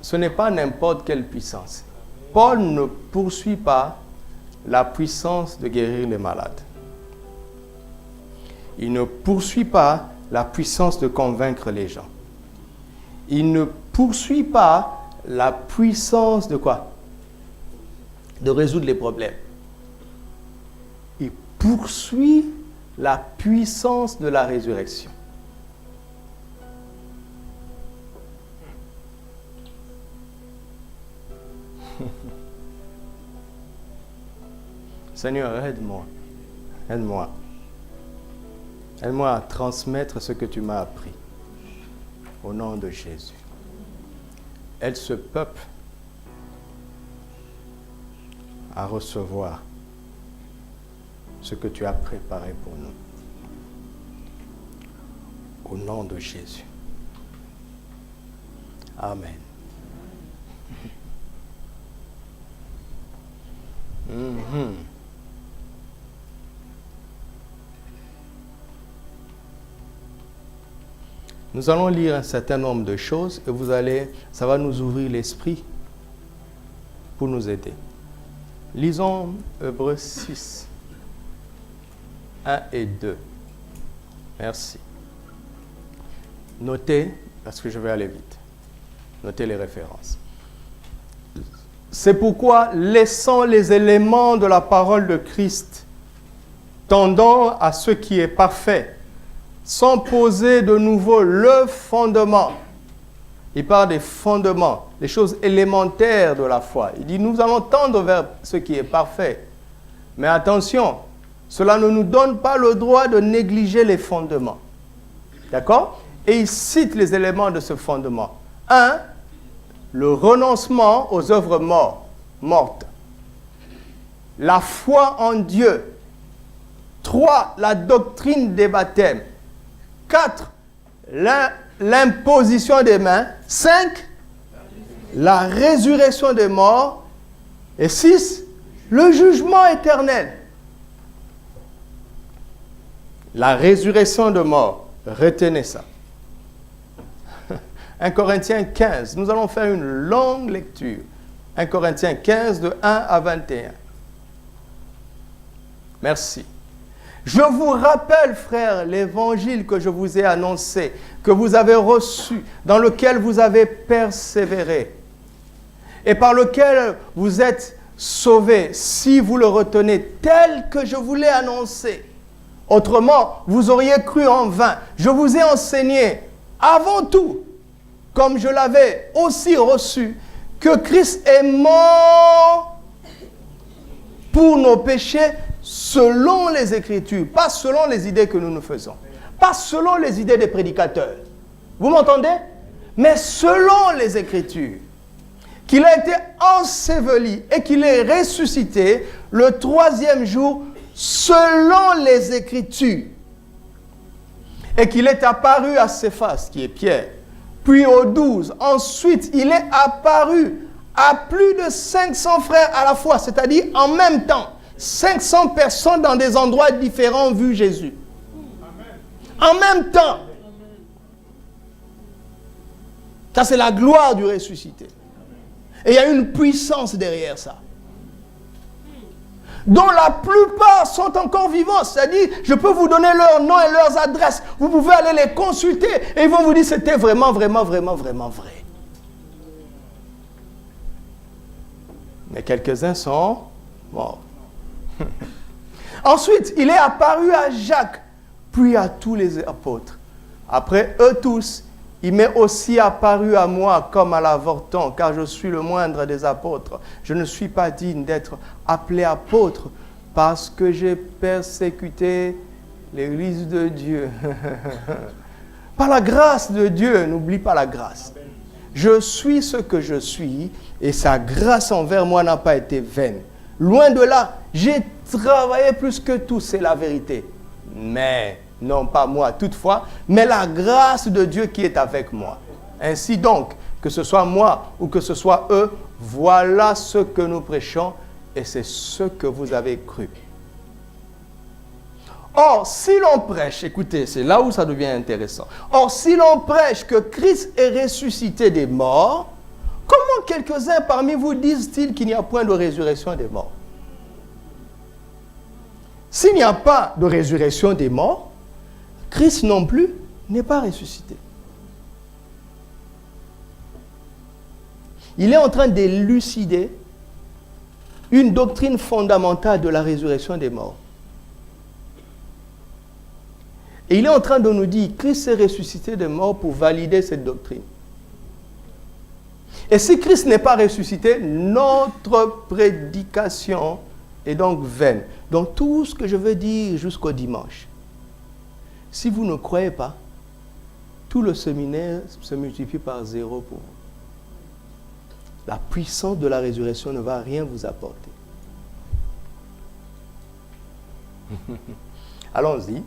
Ce n'est pas n'importe quelle puissance. Paul ne poursuit pas la puissance de guérir les malades. Il ne poursuit pas la puissance de convaincre les gens. Il ne poursuit pas la puissance de quoi? De résoudre les problèmes. Il poursuit la puissance de la résurrection. Seigneur, aide-moi. Aide-moi. Aide-moi à transmettre ce que tu m'as appris. Au nom de Jésus. Aide ce peuple à recevoir ce que tu as préparé pour nous. Au nom de Jésus. Amen. Nous allons lire un certain nombre de choses et ça va nous ouvrir l'esprit pour nous aider. Lisons Hébreux 6, 1 et 2. Merci. Notez, parce que je vais aller vite. Notez les références. C'est pourquoi, laissant les éléments de la parole de Christ, tendant à ce qui est parfait, sans poser de nouveau le fondement. Il parle des fondements, les choses élémentaires de la foi. Il dit, nous allons tendre vers ce qui est parfait. Mais attention, cela ne nous donne pas le droit de négliger les fondements. D'accord? Et il cite les éléments de ce fondement. 1, le renoncement aux œuvres mortes. La foi en Dieu. 3, la doctrine des baptêmes. 4, l'imposition des mains. 5, la résurrection des morts. Et 6, le jugement éternel. La résurrection des morts. Retenez ça. 1 Corinthiens 15. Nous allons faire une longue lecture. 1 Corinthiens 15 de 1 à 21. Merci. Je vous rappelle, frères, l'évangile que je vous ai annoncé, que vous avez reçu, dans lequel vous avez persévéré, et par lequel vous êtes sauvés, si vous le retenez tel que je vous l'ai annoncé. Autrement, vous auriez cru en vain. Je vous ai enseigné, avant tout, comme je l'avais aussi reçu, que Christ est mort pour nos péchés, selon les Écritures, pas selon les idées que nous nous faisons, pas selon les idées des prédicateurs. Vous m'entendez? Mais selon les Écritures, qu'il a été enseveli et qu'il est ressuscité le 3e jour, selon les Écritures, et qu'il est apparu à Céphas, qui est Pierre, puis aux 12. Ensuite, il est apparu à plus de 500 frères à la fois, c'est-à-dire en même temps. 500 personnes dans des endroits différents ont vu Jésus. Amen. En même temps. Ça, c'est la gloire du ressuscité. Et il y a une puissance derrière ça. Dont la plupart sont encore vivants. C'est-à-dire, je peux vous donner leur nom et leurs adresses. Vous pouvez aller les consulter et ils vont vous dire que c'était vraiment, vraiment, vraiment, vraiment vrai. Mais quelques-uns sont morts. Ensuite, il est apparu à Jacques, puis à tous les apôtres. Après eux tous, il m'est aussi apparu à moi comme à l'avorton, car je suis le moindre des apôtres. Je ne suis pas digne d'être appelé apôtre parce que j'ai persécuté l'Église de Dieu. Par la grâce de Dieu, n'oublie pas la grâce. Je suis ce que je suis et sa grâce envers moi n'a pas été vaine. Loin de là, j'ai travaillé plus que tout, c'est la vérité. Mais, non pas moi toutefois, mais la grâce de Dieu qui est avec moi. Ainsi donc, que ce soit moi ou que ce soit eux, voilà ce que nous prêchons et c'est ce que vous avez cru. Or, si l'on prêche, écoutez, c'est là où ça devient intéressant. Or, si l'on prêche que Christ est ressuscité des morts, comment quelques-uns parmi vous disent-ils qu'il n'y a point de résurrection des morts? S'il n'y a pas de résurrection des morts, Christ non plus n'est pas ressuscité. Il est en train d'élucider une doctrine fondamentale de la résurrection des morts. Et il est en train de nous dire que Christ est ressuscité des morts pour valider cette doctrine. Et si Christ n'est pas ressuscité, notre prédication est donc vaine. Donc tout ce que je veux dire jusqu'au dimanche, si vous ne croyez pas, tout le séminaire se multiplie par 0 pour vous. La puissance de la résurrection ne va rien vous apporter. Allons-y.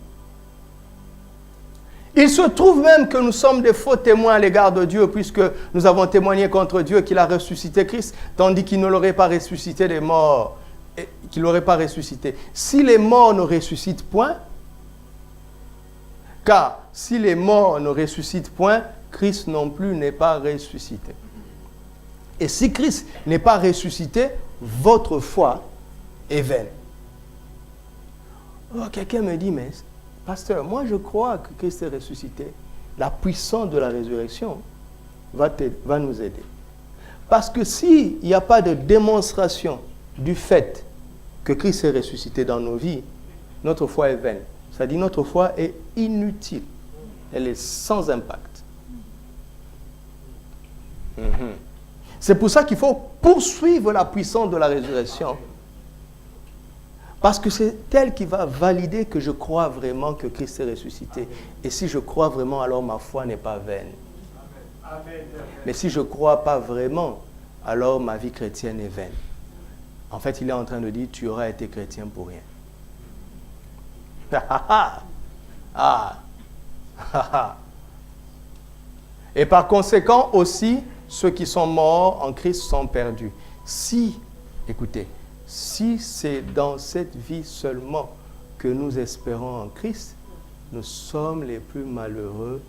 Il se trouve même que nous sommes des faux témoins à l'égard de Dieu, puisque nous avons témoigné contre Dieu qu'il a ressuscité Christ, tandis qu'il ne l'aurait pas ressuscité des morts, et qu'il n'aurait pas ressuscité. Si les morts ne ressuscitent point, car si les morts ne ressuscitent point, Christ non plus n'est pas ressuscité. Et si Christ n'est pas ressuscité, votre foi est vaine. Oh, quelqu'un me dit, mais pasteur, moi je crois que Christ est ressuscité. La puissance de la résurrection va nous aider. Parce que s'il n'y a pas de démonstration du fait que Christ est ressuscité dans nos vies, notre foi est vaine. C'est-à-dire notre foi est inutile. Elle est sans impact. C'est pour ça qu'il faut poursuivre la puissance de la résurrection. Parce que c'est elle qui va valider que je crois vraiment que Christ est ressuscité. Et si je crois vraiment, alors ma foi n'est pas vaine. Mais si je ne crois pas vraiment, alors ma vie chrétienne est vaine. En fait, il est en train de dire, tu auras été chrétien pour rien. Et par conséquent aussi, ceux qui sont morts en Christ sont perdus. Si, écoutez, si c'est dans cette vie seulement que nous espérons en Christ, nous sommes les plus malheureux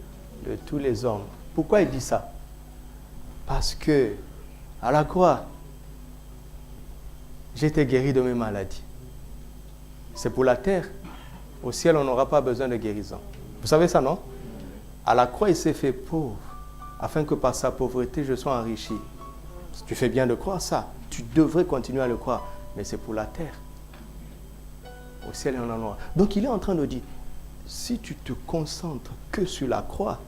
de tous les hommes. Pourquoi il dit ça? Parce que, à la croix, j'ai été guéri de mes maladies. C'est pour la terre. Au ciel, on n'aura pas besoin de guérison. Vous savez ça, non? À la croix, il s'est fait pauvre, afin que par sa pauvreté, je sois enrichi. Tu fais bien de croire ça. Tu devrais continuer à le croire. Mais c'est pour la terre. Au ciel, on en aura. Donc, il est en train de dire, si tu te concentres que sur la croix,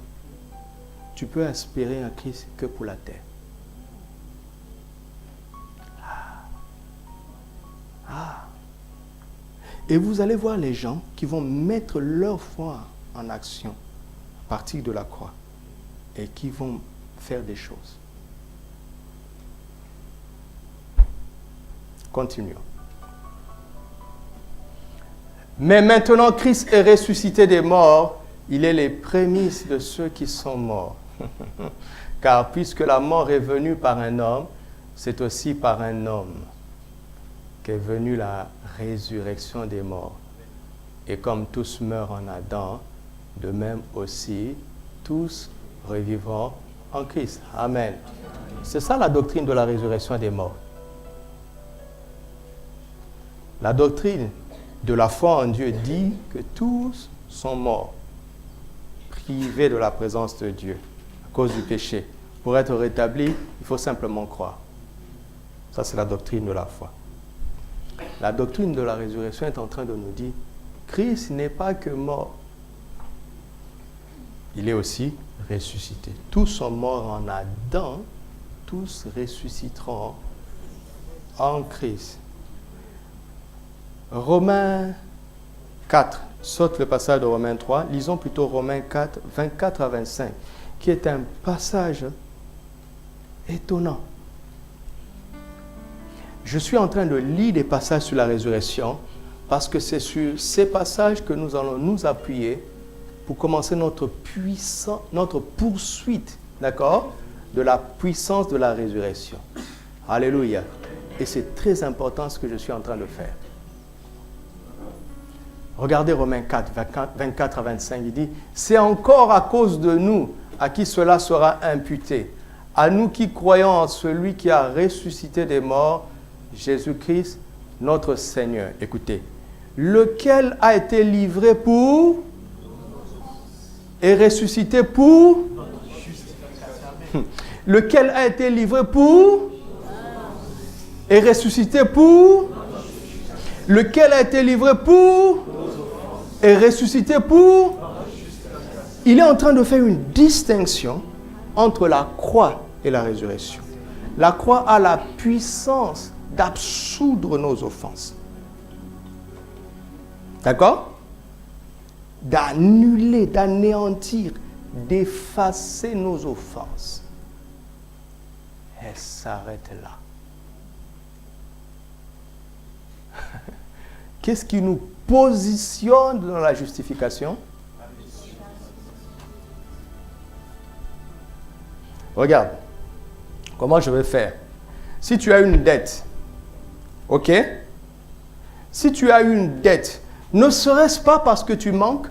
tu peux espérer un Christ que pour la terre. Et vous allez voir les gens qui vont mettre leur foi en action à partir de la croix et qui vont faire des choses. Continuons. Mais maintenant, Christ est ressuscité des morts. Il est les prémices de ceux qui sont morts. Car puisque la mort est venue par un homme, c'est aussi par un homme qu'est venue la résurrection des morts. Et comme tous meurent en Adam, de même aussi, tous revivront en Christ. Amen. C'est ça la doctrine de la résurrection des morts. La doctrine de la foi en Dieu dit que tous sont morts, privés de la présence de Dieu à cause du péché. Pour être rétabli, il faut simplement croire. Ça, c'est la doctrine de la foi. La doctrine de la résurrection est en train de nous dire, Christ n'est pas que mort. Il est aussi ressuscité. Tous sont morts en Adam, tous ressusciteront en Christ. Romains 4, saute le passage de Romains 3, lisons plutôt Romains 4, 24 à 25, qui est un passage étonnant. Je suis en train de lire des passages sur la résurrection parce que c'est sur ces passages que nous allons nous appuyer pour commencer notre poursuite, d'accord, de la puissance de la résurrection. Alléluia. Et c'est très important ce que je suis en train de faire. Regardez Romains 4, 24 à 25, il dit, « C'est encore à cause de nous à qui cela sera imputé, à nous qui croyons en celui qui a ressuscité des morts, Jésus-Christ, notre Seigneur. » Écoutez, « lequel a été livré pour et ressuscité pour lequel a été livré pour et ressuscité pour lequel a été livré pour et ressuscité pour. Il est en train de faire une distinction entre la croix et la résurrection. La croix a la puissance d'absoudre nos offenses. D'accord? D'annuler, d'anéantir, d'effacer nos offenses. Elle s'arrête là. Qu'est-ce qui nous positionne dans la justification? Regarde, comment je vais faire. Si tu as une dette, ok? Si tu as une dette, ne serait-ce pas parce que tu manques?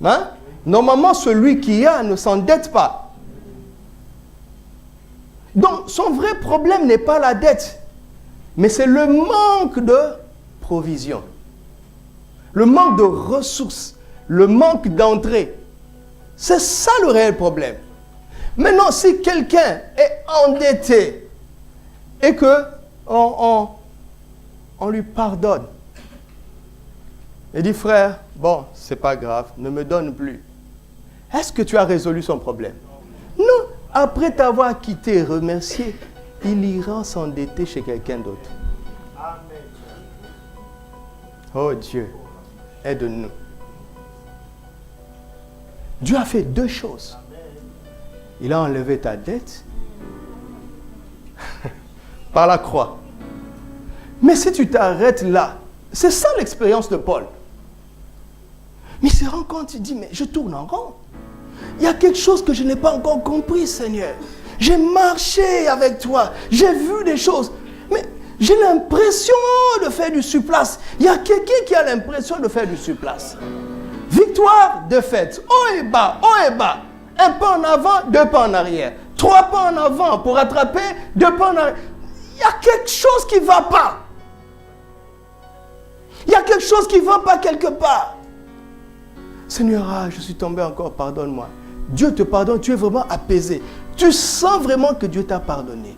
Hein? Normalement, celui qui a ne s'endette pas. Donc, son vrai problème n'est pas la dette, mais c'est le manque de provision, le manque de ressources, le manque d'entrée. C'est ça le réel problème. Maintenant, si quelqu'un est endetté et que on lui pardonne, et dit, frère, bon, c'est pas grave, ne me donne plus. Est-ce que tu as résolu son problème? Non. Après t'avoir quitté et remercié, il ira s'endetter chez quelqu'un d'autre. Oh Dieu, aide-nous. Dieu a fait deux choses. Il a enlevé ta dette par la croix. Mais si tu t'arrêtes là, c'est ça l'expérience de Paul. Mais il se rend compte, il dit, mais je tourne en rond. Il y a quelque chose que je n'ai pas encore compris, Seigneur. J'ai marché avec toi, j'ai vu des choses, mais j'ai l'impression de faire du surplace. Il y a quelqu'un qui a l'impression de faire du surplace. Victoire, défaite, haut et bas, haut et bas. Un pas en avant, deux pas en arrière. Trois pas en avant pour rattraper, deux pas en arrière. Il y a quelque chose qui ne va pas. Il y a quelque chose qui ne va pas quelque part. Seigneur, je suis tombé encore, pardonne-moi. Dieu te pardonne, tu es vraiment apaisé. Tu sens vraiment que Dieu t'a pardonné.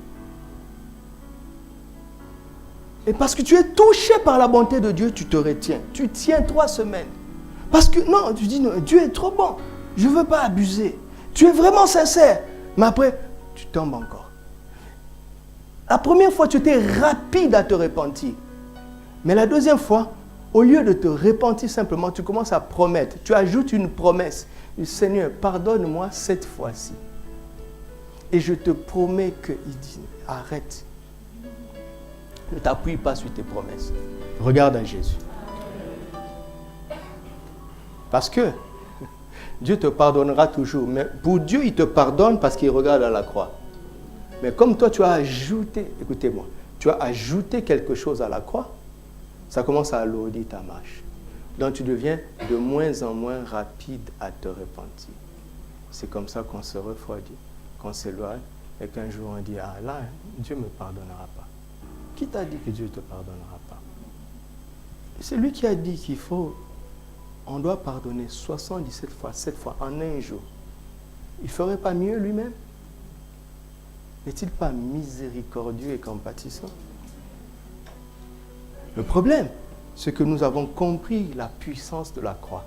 Et parce que tu es touché par la bonté de Dieu, tu te retiens. Tu tiens 3 semaines. Parce que, non, tu dis, non, Dieu est trop bon. Je ne veux pas abuser. Tu es vraiment sincère. Mais après, tu tombes encore. La première fois, tu étais rapide à te repentir. Mais la deuxième fois, au lieu de te repentir simplement, tu commences à promettre. Tu ajoutes une promesse. Seigneur, pardonne-moi cette fois-ci. Et je te promets qu'il dit, arrête. Ne t'appuie pas sur tes promesses. Regarde à Jésus. Parce que Dieu te pardonnera toujours. Mais pour Dieu, il te pardonne parce qu'il regarde à la croix. Mais comme toi, tu as ajouté, écoutez-moi, tu as ajouté quelque chose à la croix, ça commence à alourdir ta marche. Donc tu deviens de moins en moins rapide à te repentir. C'est comme ça qu'on se refroidit, qu'on s'éloigne et qu'un jour on dit, ah là, Dieu ne me pardonnera pas. Qui t'a dit que Dieu ne te pardonnera pas? C'est lui qui a dit qu'il faut, on doit pardonner 77 fois, 7 fois en un jour. Il ne ferait pas mieux lui-même? N'est-il pas miséricordieux et compatissant? Le problème, c'est que nous avons compris la puissance de la croix.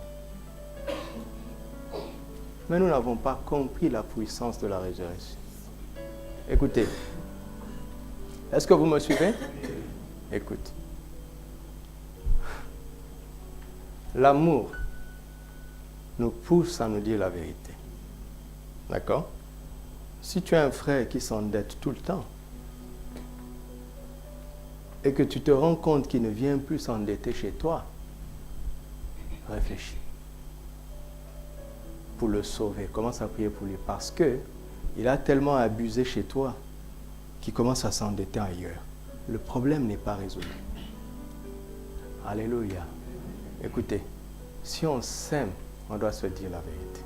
Mais nous n'avons pas compris la puissance de la résurrection. Écoutez, est-ce que vous me suivez? Écoute. L'amour nous pousse à nous dire la vérité. D'accord? Si tu as un frère qui s'endette tout le temps, et que tu te rends compte qu'il ne vient plus s'endetter chez toi, réfléchis. Pour le sauver, commence à prier pour lui. Parce que il a tellement abusé chez toi qu'il commence à s'endetter ailleurs. Le problème n'est pas résolu. Alléluia. Écoutez, si on s'aime, on doit se dire la vérité.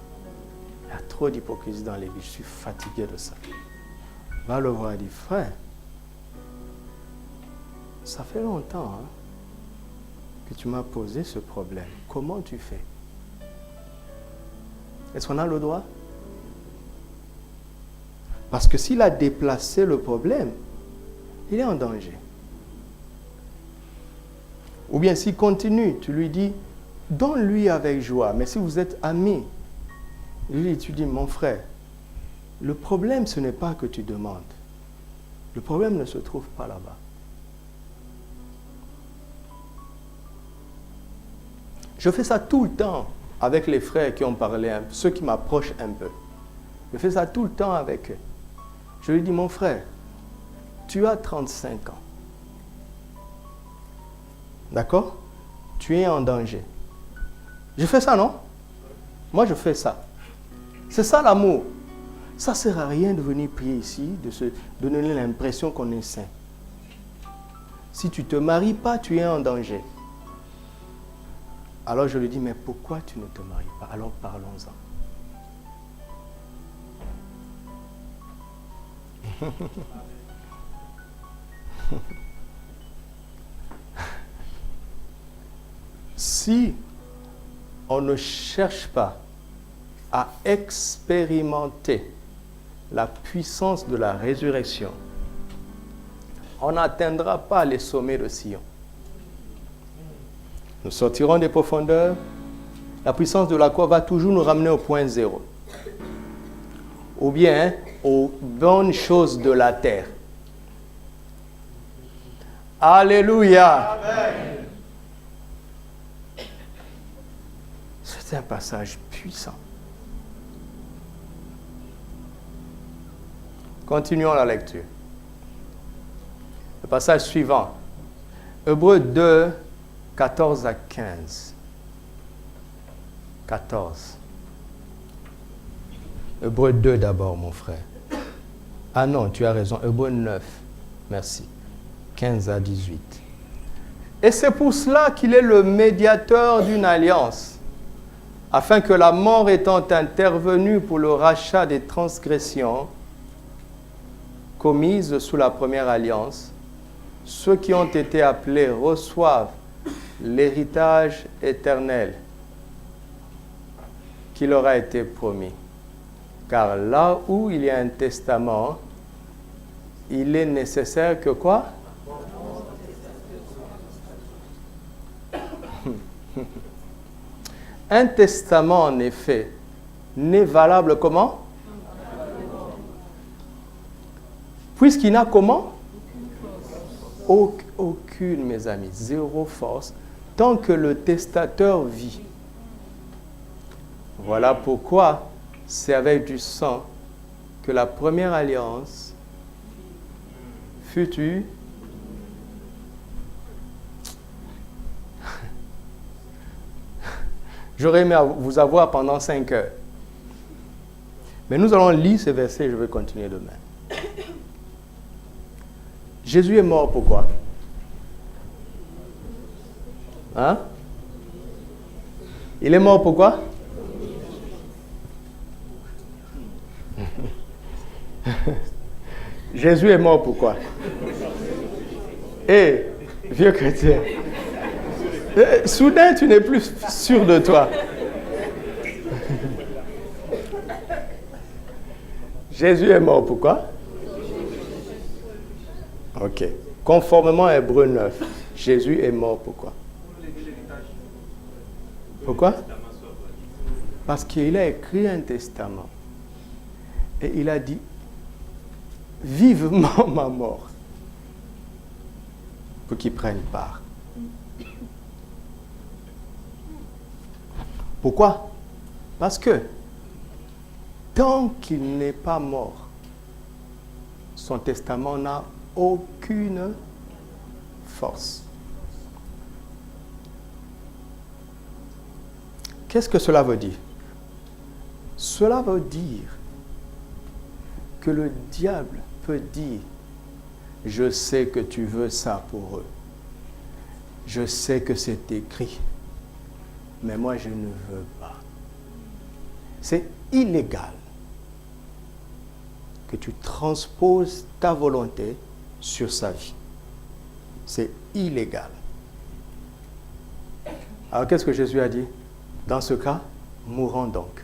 Il y a trop d'hypocrisie dans l'église, je suis fatigué de ça. Va le voir et dit, frère, ça fait longtemps que tu m'as posé ce problème. Comment tu fais? Est-ce qu'on a le droit? Parce que s'il a déplacé le problème, il est en danger. Ou bien s'il continue, tu lui dis, donne-lui avec joie. Mais si vous êtes amis, tu dis, mon frère, le problème, ce n'est pas que tu demandes. Le problème ne se trouve pas là-bas. Je fais ça tout le temps avec les frères qui ont parlé, ceux qui m'approchent un peu. Je fais ça tout le temps avec eux. Je lui dis, mon frère, tu as 35 ans. D'accord? Tu es en danger. Je fais ça, non? Moi, je fais ça. C'est ça l'amour. Ça ne sert à rien de venir prier ici, de se donner l'impression qu'on est saint. Si tu ne te maries pas, tu es en danger. Alors je lui dis, mais pourquoi tu ne te maries pas? Alors parlons-en. Si on ne cherche pas à expérimenter la puissance de la résurrection, on n'atteindra pas les sommets de Sion. Nous sortirons des profondeurs, la puissance de la croix va toujours nous ramener au point zéro. Ou bien aux bonnes choses de la terre. Alléluia. Amen. C'est un passage puissant. Continuons la lecture. Le passage suivant. Hébreux 2, 14 à 15. 14. Hébreux 2 d'abord, mon frère. Ah non, tu as raison. Hébreux 9. Merci. 15 à 18. Et c'est pour cela qu'il est le médiateur d'une alliance, afin que la mort étant intervenue pour le rachat des transgressions commises sous la première alliance, ceux qui ont été appelés reçoivent l'héritage éternel qui leur a été promis. Car là où il y a un testament, il est nécessaire que quoi? Un testament, en effet, n'est valable comment? Puisqu'il n'a comment? Aucune, mes amis, zéro force, tant que le testateur vit. Voilà pourquoi c'est avec du sang que la première alliance future j'aurais aimé vous avoir pendant 5 heures. Mais nous allons lire ces versets et je vais continuer demain. Jésus est mort pourquoi? Hein? Il est mort pourquoi? Jésus est mort pourquoi? Hé, vieux chrétien. Soudain, tu n'es plus sûr de toi. Jésus est mort pourquoi? Ok. Conformément à Hébreux 9, Jésus est mort pourquoi? Pourquoi? Parce qu'il a écrit un testament. Et il a dit, vivement ma mort, pour qu'il prenne part. Pourquoi? Parce que tant qu'il n'est pas mort, son testament n'a aucune force. Qu'est-ce que cela veut dire? Cela veut dire que le diable peut dire, je sais que tu veux ça pour eux. Je sais que c'est écrit, mais moi je ne veux pas. C'est illégal que tu transposes ta volonté sur sa vie. C'est illégal. Alors qu'est-ce que Jésus a dit? Dans ce cas, mourons donc.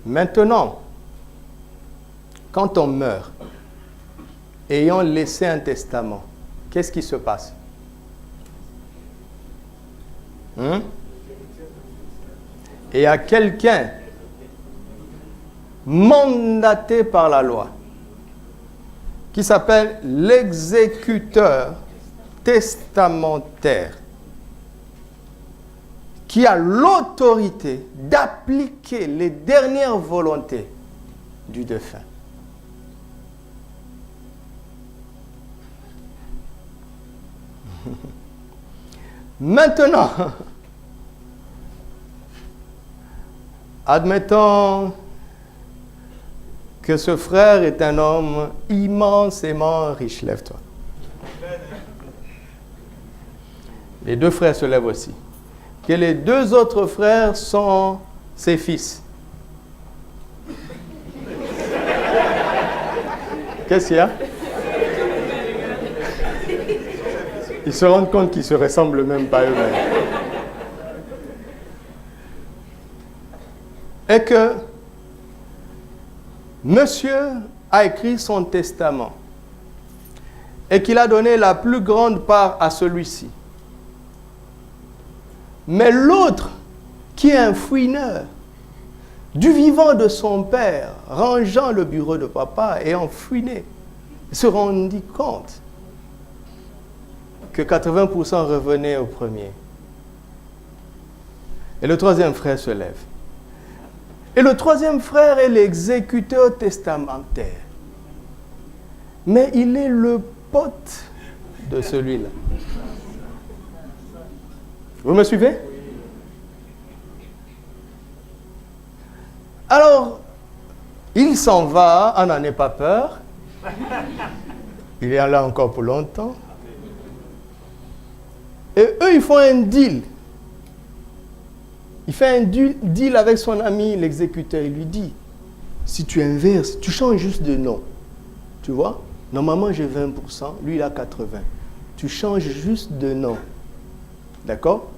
Maintenant, quand on meurt, ayant laissé un testament, qu'est-ce qui se passe? Et à quelqu'un mandaté par la loi, qui s'appelle l'exécuteur testamentaire, qui a l'autorité d'appliquer les dernières volontés du défunt. Maintenant, admettons que ce frère est un homme immensément riche. Lève-toi. Les deux frères se lèvent aussi. Que les deux autres frères sont ses fils. Qu'est-ce qu'il y a? Ils se rendent compte qu'ils ne se ressemblent même pas eux-mêmes. Et que monsieur a écrit son testament et qu'il a donné la plus grande part à celui-ci. Mais l'autre, qui est un fouineur, du vivant de son père, rangeant le bureau de papa et en fouiné, se rendit compte que 80% revenaient au premier. Et le troisième frère se lève. Et le troisième frère est l'exécuteur testamentaire. Mais il est le pote de celui-là. Vous me suivez? Alors, il s'en va, on n'en ait pas peur. Il est là encore pour longtemps. Et eux, ils font un deal. Il fait un deal avec son ami, l'exécuteur. Il lui dit, si tu inverses, tu changes juste de nom. Tu vois? Normalement, j'ai 20%, lui, il a 80%. Tu changes juste de nom. D'accord?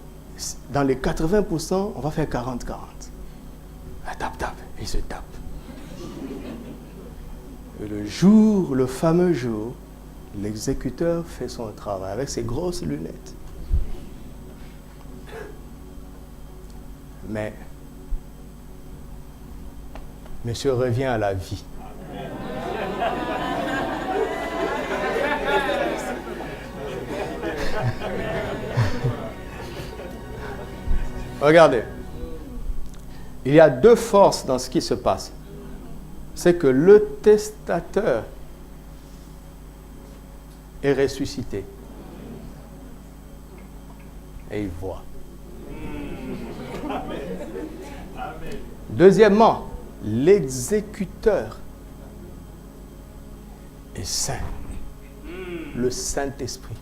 Dans les 80%, on va faire 40-40. Tape. Il se tape. Et le fameux jour, l'exécuteur fait son travail avec ses grosses lunettes. Mais monsieur revient à la vie. Regardez, il y a deux forces dans ce qui se passe. C'est que le testateur est ressuscité. Et il voit. Deuxièmement, l'exécuteur est saint. Le Saint-Esprit,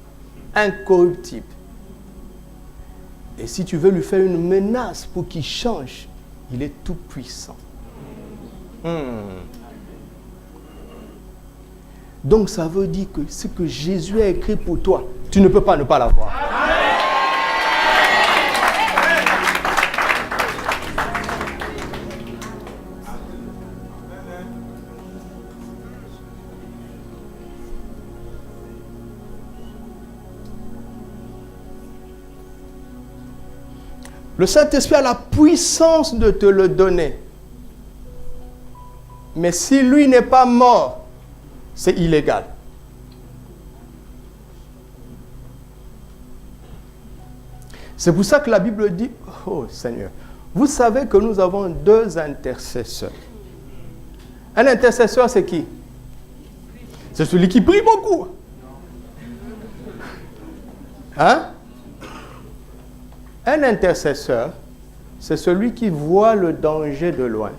incorruptible. Et si tu veux lui faire une menace pour qu'il change, il est tout puissant. Donc ça veut dire que ce que Jésus a écrit pour toi, tu ne peux pas ne pas l'avoir. Le Saint-Esprit a la puissance de te le donner. Mais si lui n'est pas mort, c'est illégal. C'est pour ça que la Bible dit, oh Seigneur, vous savez que nous avons deux intercesseurs. Un intercesseur, c'est qui? C'est celui qui prie beaucoup. Hein? Un intercesseur, c'est celui qui voit le danger de loin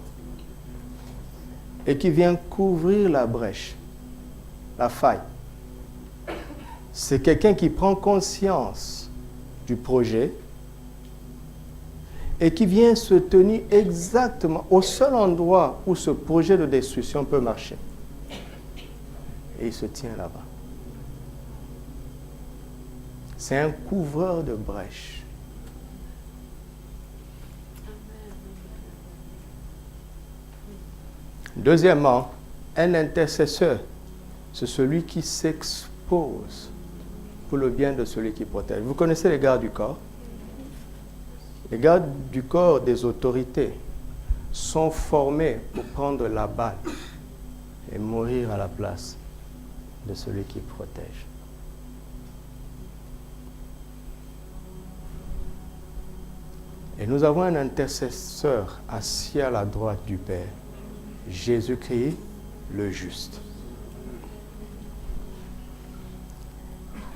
et qui vient couvrir la brèche, la faille. C'est quelqu'un qui prend conscience du projet et qui vient se tenir exactement au seul endroit où ce projet de destruction peut marcher. Et il se tient là-bas. C'est un couvreur de brèches. Deuxièmement, un intercesseur, c'est celui qui s'expose pour le bien de celui qui protège. Vous connaissez les gardes du corps? Les gardes du corps des autorités sont formés pour prendre la balle et mourir à la place de celui qui protège. Et nous avons un intercesseur assis à la droite du Père, Jésus-Christ le juste.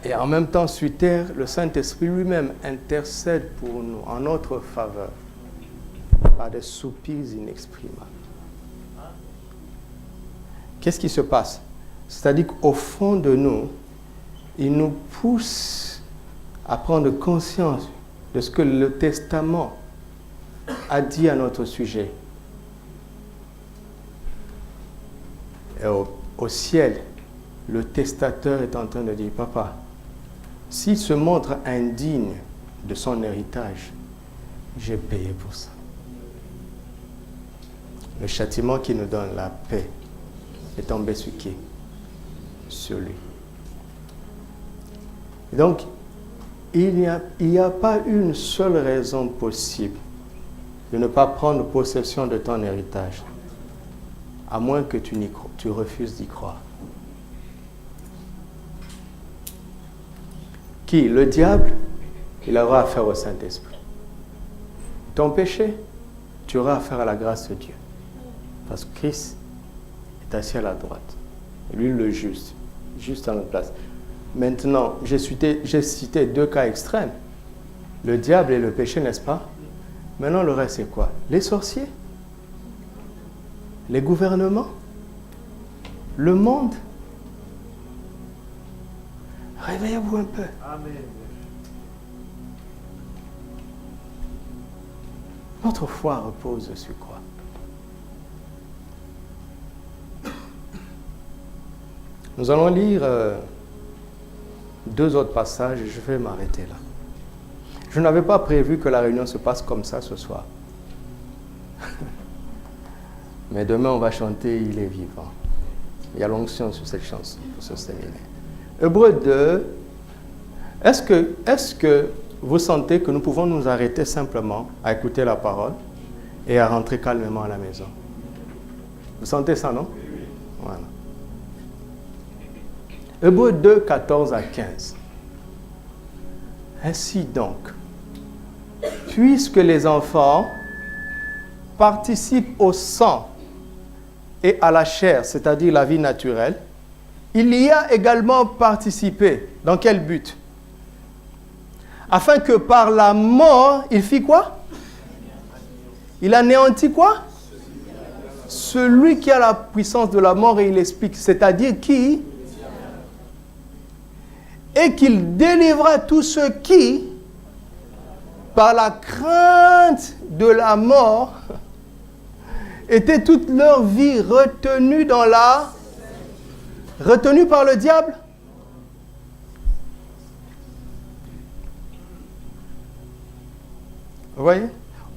Et en même temps, sur terre, le Saint-Esprit lui-même intercède pour nous en notre faveur par des soupirs inexprimables. Qu'est-ce qui se passe? C'est-à-dire qu'au fond de nous, il nous pousse à prendre conscience de ce que le Testament a dit à notre sujet. Et au ciel, le testateur est en train de dire, papa, s'il se montre indigne de son héritage, j'ai payé pour ça. Le châtiment qui nous donne la paix est tombé sur qui? Sur lui. Et donc, il n'y a pas une seule raison possible de ne pas prendre possession de ton héritage, à moins que tu refuses d'y croire. Qui? Le diable, il aura affaire au Saint-Esprit. Ton péché, tu auras affaire à la grâce de Dieu. Parce que Christ est assis à la droite. Et lui, le juste à notre place. Maintenant, j'ai cité deux cas extrêmes. Le diable et le péché, n'est-ce pas? Maintenant, le reste, c'est quoi? Les sorciers? Les gouvernements? Le monde? Réveillez-vous un peu. Amen. Notre foi repose sur quoi? Nous allons lire deux autres passages et je vais m'arrêter là. Je n'avais pas prévu que la réunion se passe comme ça ce soir. Mais demain, on va chanter « Il est vivant ». Il y a l'onction sur cette chanson pour ce séminaire. Hébreux 2, est-ce que vous sentez que nous pouvons nous arrêter simplement à écouter la parole et à rentrer calmement à la maison? Vous sentez ça, non? Voilà. Hébreux 2, 14 à 15. Ainsi donc, puisque les enfants participent au sang et à la chair, c'est-à-dire la vie naturelle, il y a également participé. Dans quel but? Afin que par la mort, il fit quoi? Il anéantit quoi? Celui qui a la puissance de la mort, et il explique, c'est-à-dire qui? Et qu'il délivra tous ceux qui, par la crainte de la mort, étaient toute leur vie retenus retenus par le diable. Vous voyez?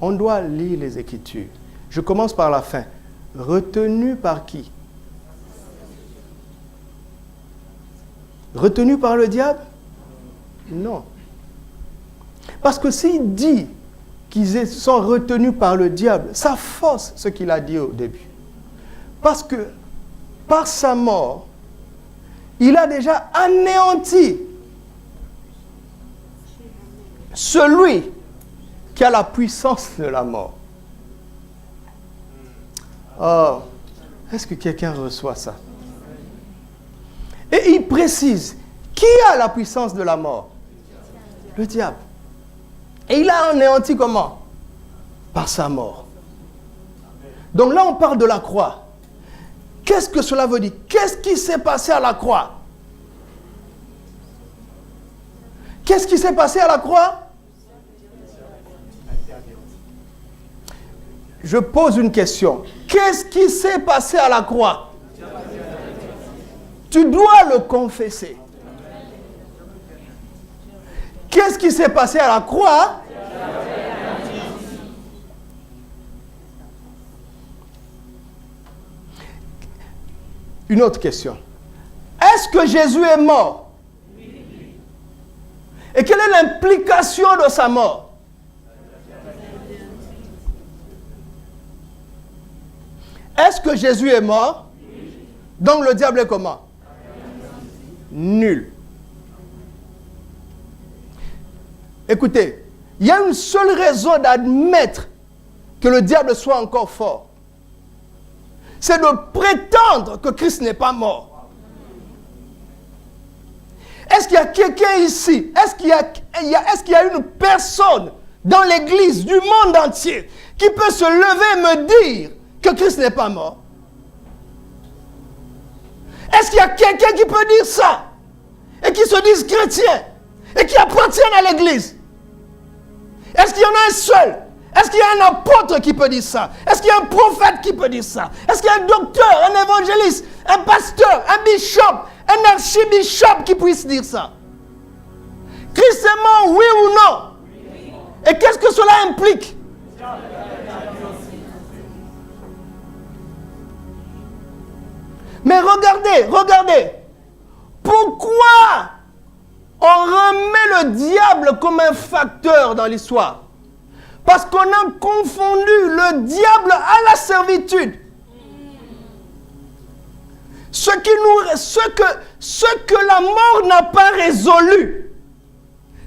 On doit lire les Écritures. Je commence par la fin. Retenu par qui? Retenu par le diable? Non. Parce que s'il dit qu'ils sont retenus par le diable, ça force ce qu'il a dit au début. Parce que par sa mort, il a déjà anéanti celui qui a la puissance de la mort. Oh, est-ce que quelqu'un reçoit ça? Et il précise, qui a la puissance de la mort? Le diable. Et il a anéanti comment? par sa mort. Donc là, on parle de la croix. Qu'est-ce que cela veut dire? Qu'est-ce qui s'est passé à la croix? Qu'est-ce qui s'est passé à la croix? Je pose une question. Qu'est-ce qui s'est passé à la croix? Tu dois le confesser. Qu'est-ce qui s'est passé à la croix? Une autre question. Est-ce que Jésus est mort? Et quelle est l'implication de sa mort? Est-ce que Jésus est mort? Donc le diable est comment? Nul. Écoutez, il y a une seule raison d'admettre que le diable soit encore fort. C'est de prétendre que Christ n'est pas mort. Est-ce qu'il y a quelqu'un ici? Est-ce qu'il y a une personne dans l'église du monde entier qui peut se lever et me dire que Christ n'est pas mort? Est-ce qu'il y a quelqu'un qui peut dire ça et qui se dise chrétien et qui appartient à l'église? Est-ce qu'il y en a un seul? Est-ce qu'il y a un apôtre qui peut dire ça? Est-ce qu'il y a un prophète qui peut dire ça? Est-ce qu'il y a un docteur, un évangéliste, un pasteur, un bishop, un archibishop qui puisse dire ça? Christ est mort, oui ou non? Oui. Et qu'est-ce que cela implique? Mais regardez. Pourquoi on remet le diable comme un facteur dans l'histoire? Parce qu'on a confondu le diable à la servitude. Ce que la mort n'a pas résolu,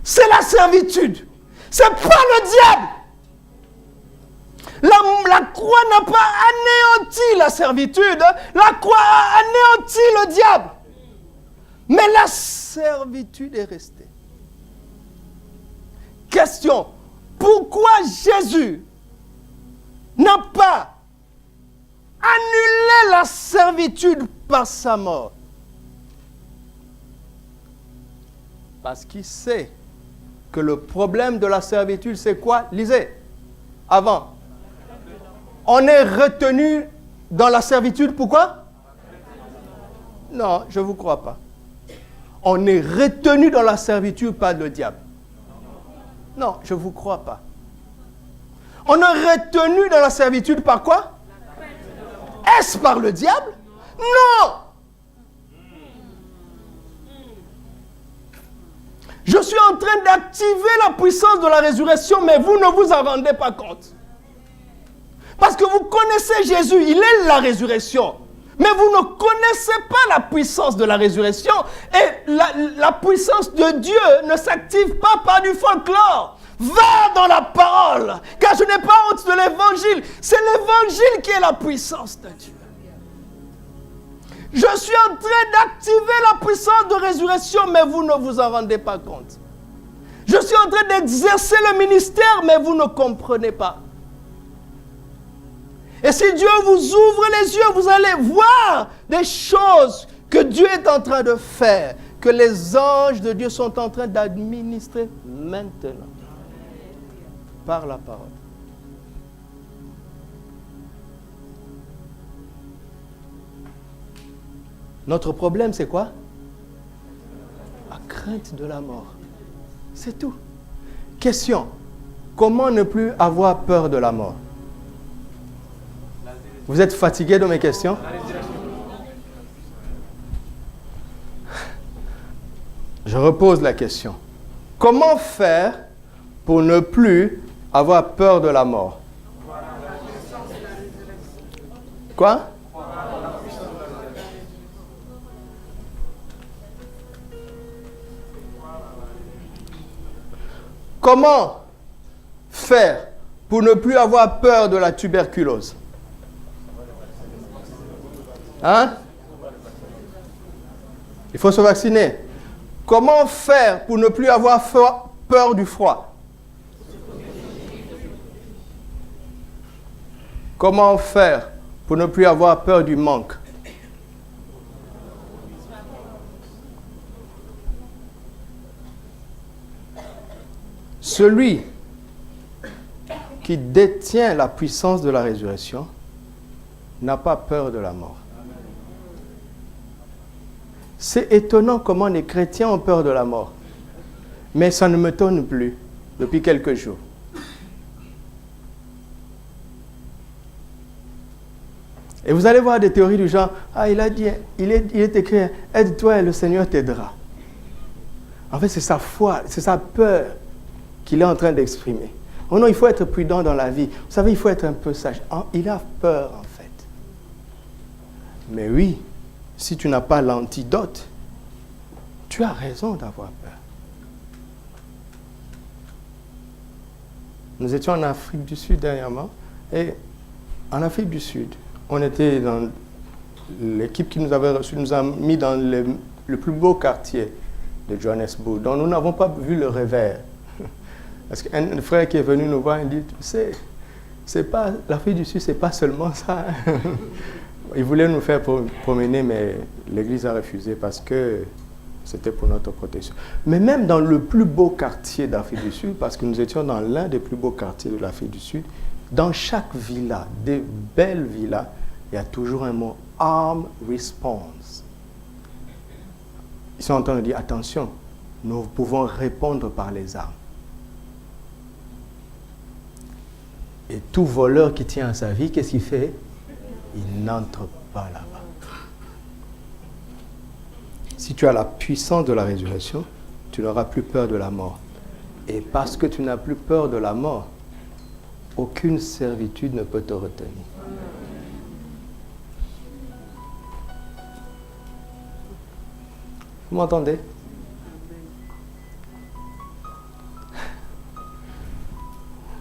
c'est la servitude. C'est pas le diable. La croix n'a pas anéanti la servitude. La croix a anéanti le diable. Mais la servitude est restée. Question. Pourquoi Jésus n'a pas annulé la servitude par sa mort? Parce qu'il sait que le problème de la servitude, c'est quoi? Lisez. Avant. On est retenu dans la servitude. Pourquoi? Non, je ne vous crois pas. On est retenu dans la servitude par le diable. Non, je ne vous crois pas. On est retenu dans la servitude par quoi? Est-ce par le diable? Non! Je suis en train d'activer la puissance de la résurrection, mais vous ne vous en rendez pas compte. Parce que vous connaissez Jésus, il est la résurrection. Mais vous ne connaissez pas la puissance de la résurrection. Et la puissance de Dieu ne s'active pas par du folklore. Va dans la parole. Car je n'ai pas honte de l'évangile. C'est l'évangile qui est la puissance de Dieu. Je suis en train d'activer la puissance de résurrection, mais vous ne vous en rendez pas compte. Je suis en train d'exercer le ministère, mais vous ne comprenez pas. Et si Dieu vous ouvre les yeux, vous allez voir des choses que Dieu est en train de faire, que les anges de Dieu sont en train d'administrer maintenant, par la parole. Notre problème, c'est quoi? La crainte de la mort. C'est tout. Question. Comment ne plus avoir peur de la mort? Vous êtes fatigué de mes questions? Je repose la question. Comment faire pour ne plus avoir peur de la mort? Quoi? Comment faire pour ne plus avoir peur de la tuberculose? Hein? Il faut se vacciner. Comment faire pour ne plus avoir peur du froid? Comment faire pour ne plus avoir peur du manque? Celui qui détient la puissance de la résurrection n'a pas peur de la mort. C'est étonnant comment les chrétiens ont peur de la mort. Mais ça ne m'étonne plus depuis quelques jours. Et vous allez voir des théories du genre, il a dit, il est écrit, aide-toi et le Seigneur t'aidera. En fait, c'est sa foi, c'est sa peur qu'il est en train d'exprimer. Oh non, il faut être prudent dans la vie. Vous savez, il faut être un peu sage. Il a peur, en fait. Mais oui, si tu n'as pas l'antidote, tu as raison d'avoir peur. Nous étions en Afrique du Sud dernièrement, et en Afrique du Sud, on était dans l'équipe qui nous avait reçus, nous a mis dans le plus beau quartier de Johannesburg, dont nous n'avons pas vu le revers. Parce qu'un frère qui est venu nous voir, il dit, tu sais, l'Afrique du Sud, c'est pas seulement ça. Il voulait nous faire promener, mais l'église a refusé parce que c'était pour notre protection. Mais même dans le plus beau quartier d'Afrique du Sud, parce que nous étions dans l'un des plus beaux quartiers de l'Afrique du Sud, dans chaque villa, des belles villas, il y a toujours un mot « arm response ». Ils sont en train de dire « attention, nous pouvons répondre par les armes ». Et tout voleur qui tient à sa vie, qu'est-ce qu'il fait? Il n'entre pas là-bas. Si tu as la puissance de la résurrection, tu n'auras plus peur de la mort. Et parce que tu n'as plus peur de la mort, aucune servitude ne peut te retenir. Vous m'entendez?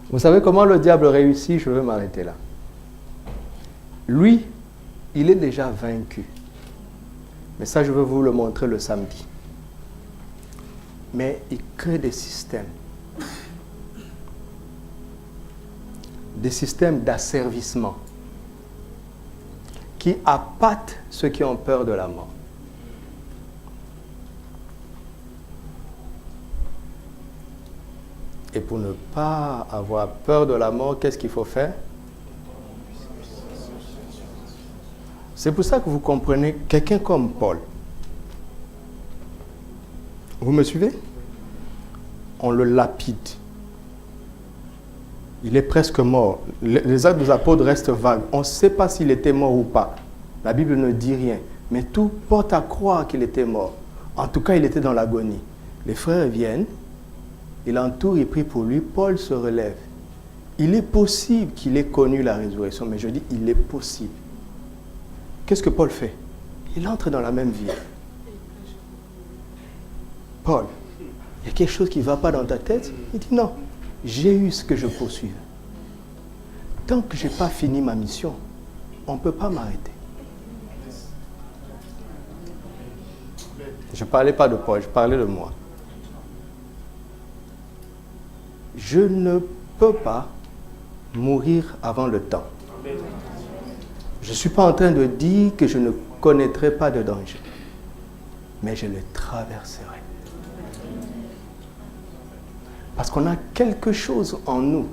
Vous savez comment le diable réussit? Je veux m'arrêter là. Lui, il est déjà vaincu. Mais ça, je veux vous le montrer le samedi. Mais il crée des systèmes. Des systèmes d'asservissement qui appâtent ceux qui ont peur de la mort. Et pour ne pas avoir peur de la mort, qu'est-ce qu'il faut faire? C'est pour ça que vous comprenez, quelqu'un comme Paul, vous me suivez? On le lapide. Il est presque mort. Les actes des apôtres restent vagues. On ne sait pas s'il était mort ou pas. La Bible ne dit rien. Mais tout porte à croire qu'il était mort. En tout cas, il était dans l'agonie. Les frères viennent, ils l'entourent, ils prient pour lui. Paul se relève. Il est possible qu'il ait connu la résurrection, mais je dis, il est possible. Qu'est-ce que Paul fait? Il entre dans la même vie. Paul, il y a quelque chose qui ne va pas dans ta tête? Il dit non, j'ai eu ce que je poursuivais. Tant que je n'ai pas fini ma mission, on ne peut pas m'arrêter. Je ne parlais pas de Paul, je parlais de moi. Je ne peux pas mourir avant le temps. Je ne suis pas en train de dire que je ne connaîtrai pas de danger, mais je le traverserai. Parce qu'on a quelque chose en nous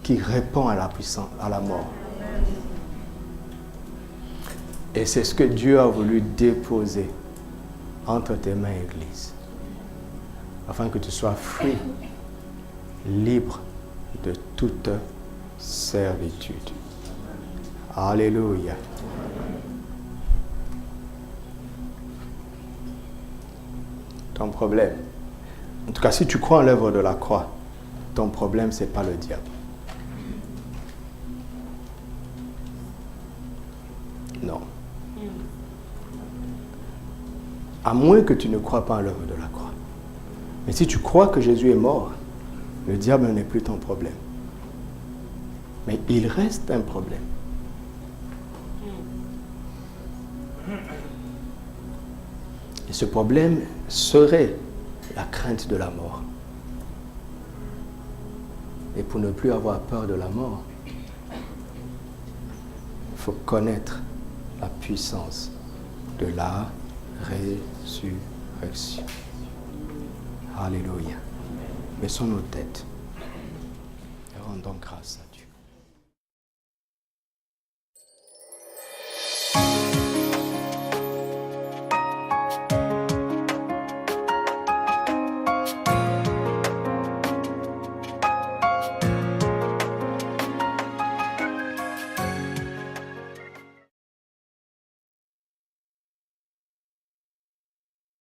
qui répond à la puissance, à la mort. Et c'est ce que Dieu a voulu déposer entre tes mains, Église, afin que tu sois free, libre de toute servitude. Alléluia. Ton problème, en tout cas si tu crois en l'œuvre de la croix, ton problème ce n'est pas le diable. Non. À moins que tu ne crois pas en l'œuvre de la croix. Mais si tu crois que Jésus est mort, le diable n'est plus ton problème. Mais il reste un problème. Et ce problème serait la crainte de la mort. Et pour ne plus avoir peur de la mort, faut connaître la puissance de la résurrection. Alléluia. Baissons nos têtes et rendons grâce à Dieu.